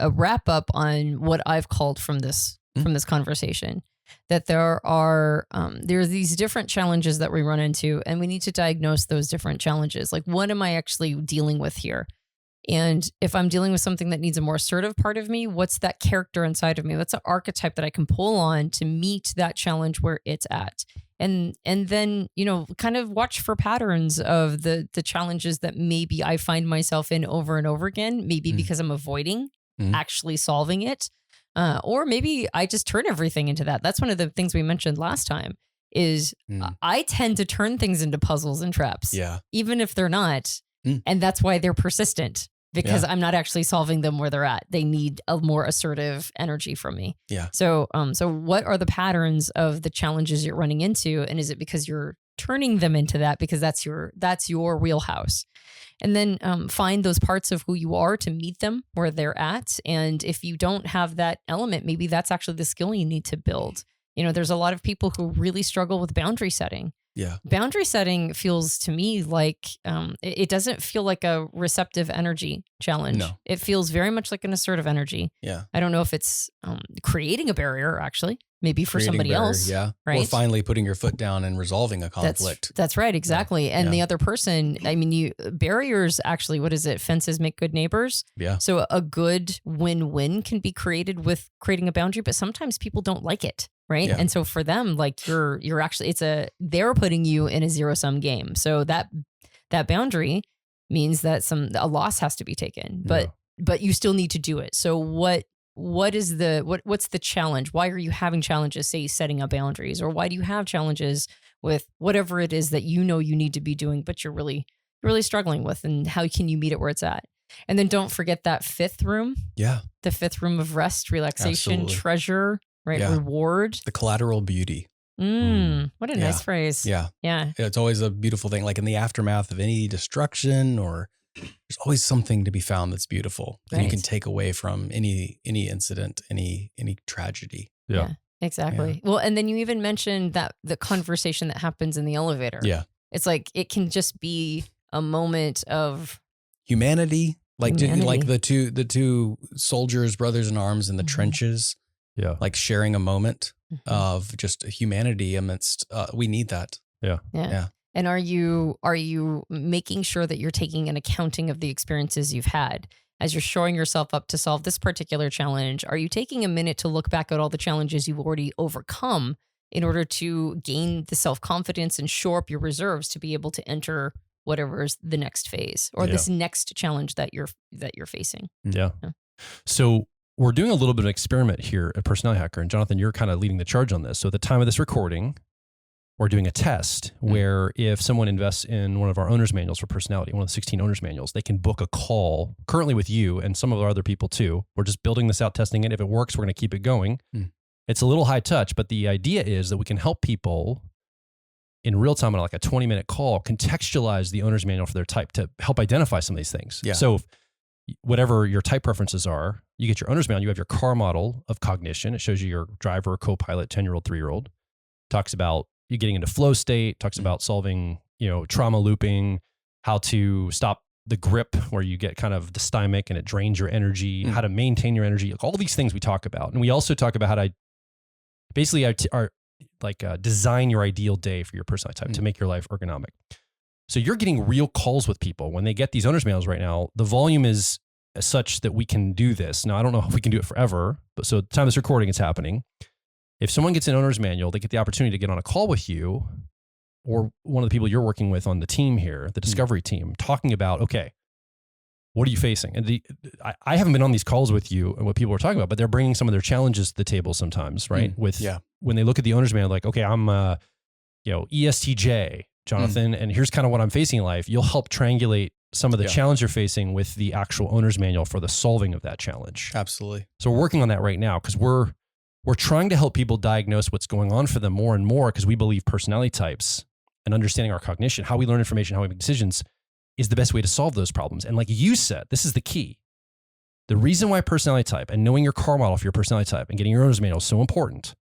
B: wrap up on what I've called from this conversation, that there are these different challenges that we run into, and we need to diagnose those different challenges. Like, what am I actually dealing with here? And if I'm dealing with something that needs a more assertive part of me, what's that character inside of me? What's an archetype that I can pull on to meet that challenge where it's at? And then, kind of watch for patterns of the challenges that maybe I find myself in over and over again, maybe because I'm avoiding actually solving it. Or maybe I just turn everything into that. That's one of the things we mentioned last time is I tend to turn things into puzzles and traps, even if they're not. And that's why they're persistent. Because I'm not actually solving them where they're at. They need a more assertive energy from me.
C: Yeah.
B: So what are the patterns of the challenges you're running into? And is it because you're turning them into that because that's your wheelhouse? And then find those parts of who you are to meet them where they're at. And if you don't have that element, maybe that's actually the skill you need to build. There's a lot of people who really struggle with boundary setting.
C: Yeah.
B: Boundary setting feels to me like it doesn't feel like a receptive energy challenge.
C: No.
B: It feels very much like an assertive energy.
C: Yeah.
B: I don't know if it's creating a barrier, actually, maybe for somebody else.
C: Yeah.
B: Right.
C: Or finally putting your foot down and resolving a conflict.
B: That's right. Exactly.
C: Yeah.
B: And the other person, barriers actually, what is it? Fences make good neighbors.
C: Yeah.
B: So a good win-win can be created with creating a boundary, but sometimes people don't like it. Right.
C: Yeah.
B: And so for them, like you're actually, they're putting you in a zero-sum game. So that boundary means that a loss has to be taken, but you still need to do it. So what's the challenge? Why are you having challenges, say, setting up boundaries, or why do you have challenges with whatever it is that you need to be doing, but you're really struggling with, and how can you meet it where it's at? And then don't forget that fifth room.
C: Yeah.
B: The fifth room of rest, relaxation,
C: Absolutely.
B: treasure. Right.
C: Yeah.
B: Reward.
C: The collateral beauty.
B: What a nice phrase.
C: Yeah.
B: Yeah.
C: It's always a beautiful thing. Like in the aftermath of any destruction, or there's always something to be found that's beautiful that you can take away from any incident, any tragedy.
A: Yeah.
B: Exactly. Yeah. Well, and then you even mentioned that the conversation that happens in the elevator.
C: Yeah.
B: It's like it can just be a moment of
C: humanity. Like the two soldiers, brothers in arms in the trenches.
A: Yeah.
C: Like sharing a moment of just humanity amidst, we need that.
A: Yeah.
B: And are you making sure that you're taking an accounting of the experiences you've had as you're showing yourself up to solve this particular challenge? Are you taking a minute to look back at all the challenges you've already overcome in order to gain the self-confidence and shore up your reserves to be able to enter whatever is the next phase or this next challenge that you're facing?
A: Yeah. So we're doing a little bit of an experiment here at Personality Hacker, and Jonathan, you're kind of leading the charge on this. So at the time of this recording, or doing a test where if someone invests in one of our owner's manuals for personality, one of the 16 owner's manuals, they can book a call currently with you and some of our other people too. We're just building this out, testing it. If it works, we're going to keep it going. It's a little high touch, but the idea is that we can help people in real time on like a 20-minute call, contextualize the owner's manual for their type to help identify some of these things.
C: Yeah.
A: So whatever your type preferences are, you get your owner's manual, you have your car model of cognition. It shows you your driver, co-pilot, 10-year-old, 3-year-old. Talks about you getting into flow state, talks about solving, trauma looping, how to stop the grip where you get kind of dysthymic and it drains your energy, how to maintain your energy, all these things we talk about. And we also talk about how to basically design your ideal day for your personality type to make your life ergonomic. So you're getting real calls with people when they get these owner's manuals right now. The volume is such that we can do this. Now, I don't know if we can do it forever, but so at the time of this recording, it's happening. If someone gets an owner's manual, they get the opportunity to get on a call with you or one of the people you're working with on the team here, the discovery team, talking about, okay, what are you facing? And I haven't been on these calls with you and what people are talking about, but they're bringing some of their challenges to the table sometimes, right? When they look at the owner's manual, like, okay, I'm, ESTJ, Jonathan, and here's kind of what I'm facing in life. You'll help triangulate some of the challenge you're facing with the actual owner's manual for the solving of that challenge.
C: Absolutely.
A: So we're working on that right now because we're trying to help people diagnose what's going on for them more and more because we believe personality types and understanding our cognition, how we learn information, how we make decisions is the best way to solve those problems. And like you said, this is the key. The reason why personality type and knowing your car model for your personality type and getting your owner's manual is so important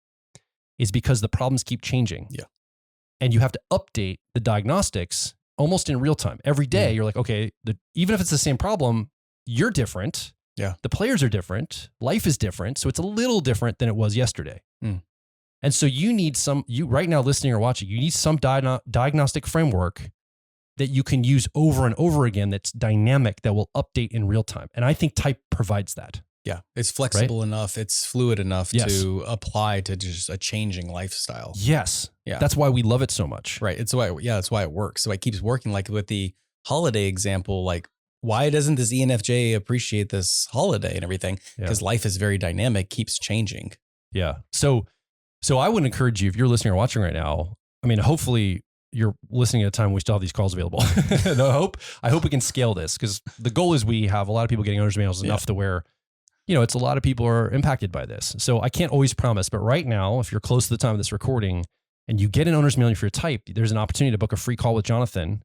A: is because the problems keep changing.
C: Yeah.
A: And you have to update the diagnostics almost in real time. Every day, you're like, okay, even if it's the same problem, you're different.
C: Yeah.
A: The players are different. Life is different. So it's a little different than it was yesterday. And so you need you right now listening or watching, you need some diagnostic framework that you can use over and over again that's dynamic, that will update in real time. And I think type provides that.
C: Yeah. It's flexible enough. It's fluid enough to apply to just a changing lifestyle.
A: Yes.
C: Yeah.
A: That's why we love it so much.
C: Right. That's why it works. So it keeps working. Like with the holiday example, like why doesn't this ENFJ appreciate this holiday and everything? Because life is very dynamic, keeps changing.
A: Yeah. So I would encourage you, if you're listening or watching right now, I mean, hopefully you're listening at a time when we still have these calls available. I hope we can scale this because the goal is we have a lot of people getting owner's manuals enough to where, it's a lot of people are impacted by this. So I can't always promise, but right now, if you're close to the time of this recording and you get an owner's manual for your type, there's an opportunity to book a free call with Jonathan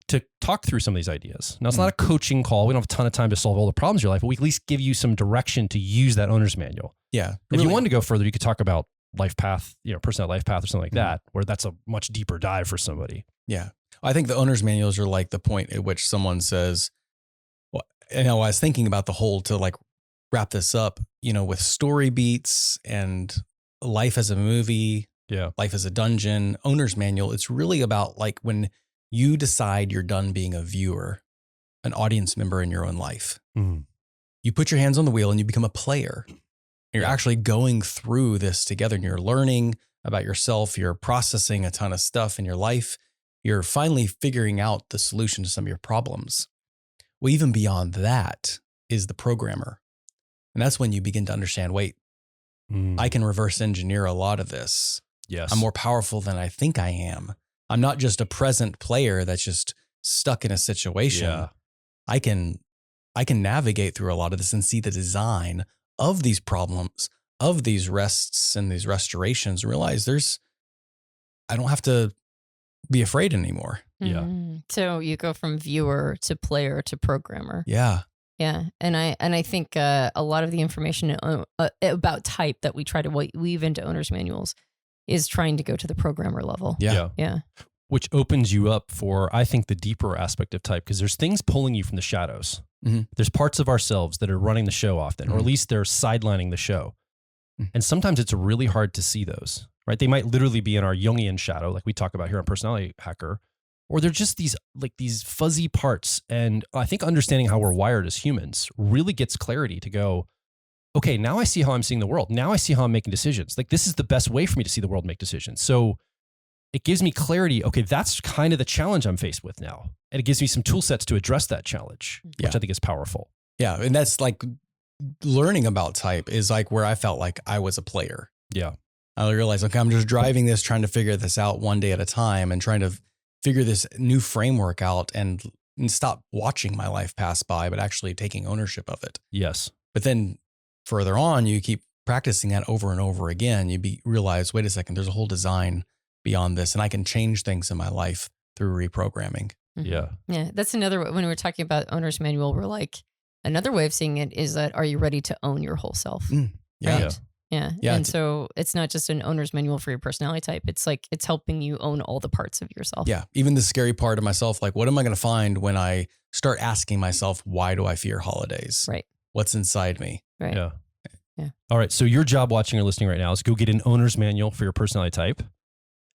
A: to talk through some of these ideas. Now, it's not a coaching call. We don't have a ton of time to solve all the problems in your life, but we at least give you some direction to use that owner's manual.
C: Yeah.
A: If you wanted to go further, you could talk about life path, personal life path or something like that, where that's a much deeper dive for somebody.
C: Yeah. I think the owner's manuals are like the point at which someone says, well, I was thinking about the whole to like wrap this up, with story beats and life as a movie, life as a dungeon, owner's manual. It's really about like when you decide you're done being a viewer, an audience member in your own life, you put your hands on the wheel and you become a player. You're actually going through this together and you're learning about yourself. You're processing a ton of stuff in your life. You're finally figuring out the solution to some of your problems. Well, even beyond that is the programmer. And that's when you begin to understand, wait, I can reverse engineer a lot of this.
A: Yes.
C: I'm more powerful than I think I am. I'm not just a present player that's just stuck in a situation.
A: Yeah. I
C: can navigate through a lot of this and see the design of these problems, of these rests and these restorations, and realize I don't have to be afraid anymore.
A: Yeah.
B: So you go from viewer to player to programmer.
C: Yeah.
B: Yeah. And I think a lot of the information about type that we try to weave into owner's manuals is trying to go to the programmer level.
C: Yeah.
B: Yeah.
A: Which opens you up for, I think, the deeper aspect of type, because there's things pulling you from the shadows. There's parts of ourselves that are running the show often, or at least they're sidelining the show. And sometimes it's really hard to see those, right? They might literally be in our Jungian shadow, like we talk about here on Personality Hacker, or they're just these fuzzy parts. And I think understanding how we're wired as humans really gets clarity to go, okay, now I see how I'm seeing the world. Now I see how I'm making decisions. Like, this is the best way for me to see the world and make decisions. So it gives me clarity. Okay, that's kind of the challenge I'm faced with now. And it gives me some tool sets to address that challenge, which I think is powerful.
C: Yeah. And that's like learning about type is like where I felt like I was a player.
A: Yeah.
C: I realized, okay, I'm just driving this, trying to figure this out one day at a time and trying to figure this new framework out and stop watching my life pass by, but actually taking ownership of it.
A: Yes.
C: But then further on, you keep practicing that over and over again. Realize, wait a second, there's a whole design beyond this, and I can change things in my life through reprogramming.
A: Yeah.
B: Yeah. That's another, when we're talking about owner's manual, we're like, another way of seeing it is that, are you ready to own your whole self?
C: Yeah.
B: Right? Yeah. And so it's not just an owner's manual for your personality type. It's like, it's helping you own all the parts of yourself.
C: Yeah. Even the scary part of myself, like, what am I going to find when I start asking myself, why do I fear holidays?
B: Right.
C: What's inside me?
B: Right.
A: Yeah.
B: Yeah.
A: All right. So your job watching or listening right now is go get an owner's manual for your personality type.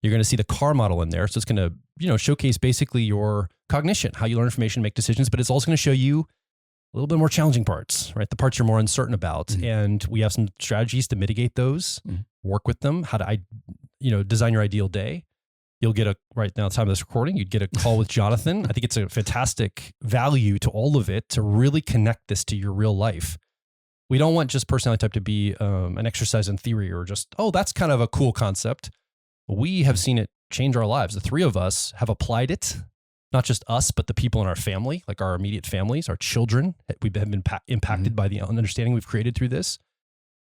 A: You're going to see the CAR model in there. So it's going to, showcase basically your cognition, how you learn information, make decisions, but it's also going to show you a little bit more challenging parts, right? The parts you're more uncertain about.
C: Mm-hmm.
A: And we have some strategies to mitigate those, work with them, how to, design your ideal day. You'll get right now, at the time of this recording, you'd get a call with Jonathan. I think it's a fantastic value to all of it to really connect this to your real life. We don't want just personality type to be an exercise in theory or just, that's kind of a cool concept. We have seen it change our lives. The three of us have applied it, not just us, but the people in our family, like our immediate families, our children. We've been impacted by the understanding we've created through this.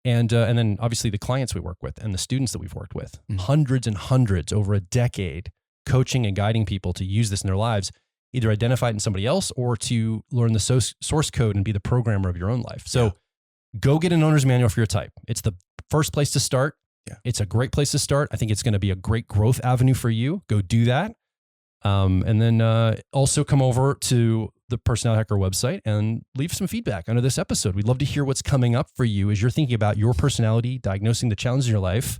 A: And then obviously the clients we work with and the students that we've worked with, hundreds and hundreds over a decade, coaching and guiding people to use this in their lives, either identify it in somebody else or to learn the source code and be the programmer of your own life. So go get an owner's manual for your type. It's the first place to start.
C: Yeah.
A: It's a great place to start. I think it's going to be a great growth avenue for you. Go do that. And then also come over to the Personality Hacker website and leave some feedback under this episode. We'd love to hear what's coming up for you as you're thinking about your personality, diagnosing the challenges in your life.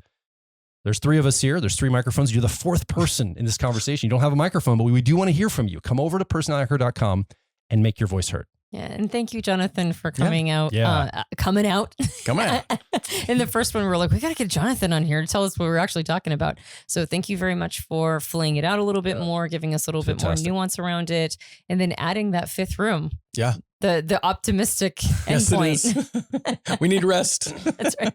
A: There's three of us here. There's three microphones. You're the fourth person in this conversation. You don't have a microphone, but we do want to hear from you. Come over to personalityhacker.com and make your voice heard.
B: Yeah, and thank you, Jonathan, for coming out.
C: Coming out.
B: In the first one, we were like, we got to get Jonathan on here to tell us what we're actually talking about. So thank you very much for flaying it out a little bit more, giving us a little bit more nuance around it, and then adding that fifth room.
C: Yeah.
B: The optimistic endpoint.
C: We need rest.
B: That's right.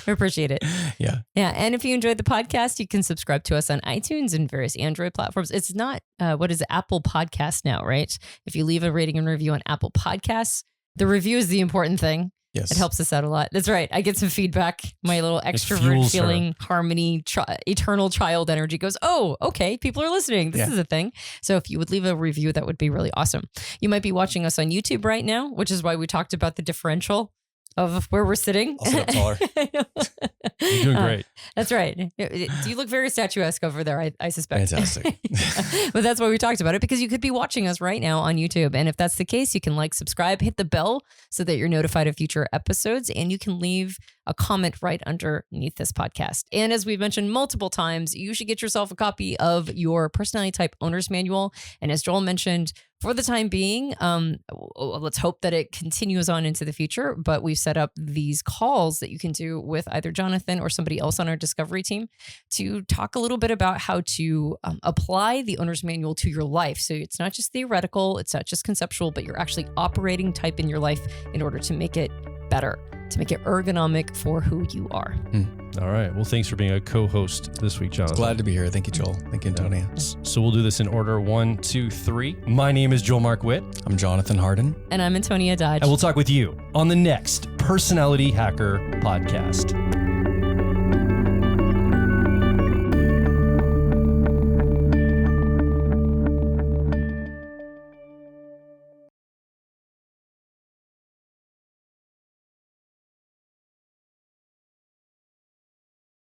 B: We appreciate it.
C: Yeah.
B: Yeah. And if you enjoyed the podcast, you can subscribe to us on iTunes and various Android platforms. It's not, Apple Podcast now, right? If you leave a rating and review on Apple Podcasts, the review is the important thing.
C: Yes.
B: It helps us out a lot. That's right. I get some feedback. My little extrovert feeling, harmony, eternal child energy goes, oh, okay, people are listening. This is a thing. So if you would leave a review, that would be really awesome. You might be watching us on YouTube right now, which is why we talked about the differential of where we're sitting.
C: I'll sit up taller.
A: You're doing great.
B: That's right. You look very statuesque over there, I suspect.
C: Fantastic.
B: But that's why we talked about it, because you could be watching us right now on YouTube. And if that's the case, you can subscribe, hit the bell so that you're notified of future episodes, and you can leave a comment right underneath this podcast. And as we've mentioned multiple times, you should get yourself a copy of your personality type owner's manual. And as Joel mentioned, for the time being, let's hope that it continues on into the future. But we've set up these calls that you can do with either Jonathan or somebody else on our discovery team to talk a little bit about how to apply the owner's manual to your life. So it's not just theoretical, it's not just conceptual, but you're actually operating type in your life in order to make it better, to make it ergonomic for who you are.
A: All right. Well, thanks for being a co-host this week, Jonathan.
C: Glad to be here. Thank you, Joel. Thank you, Antonia.
A: So we'll do this in order 1, 2, 3. My name is Joel Mark Witt.
C: I'm Jonathan Harden.
B: And I'm Antonia Dodge.
A: And we'll talk with you on the next Personality Hacker podcast.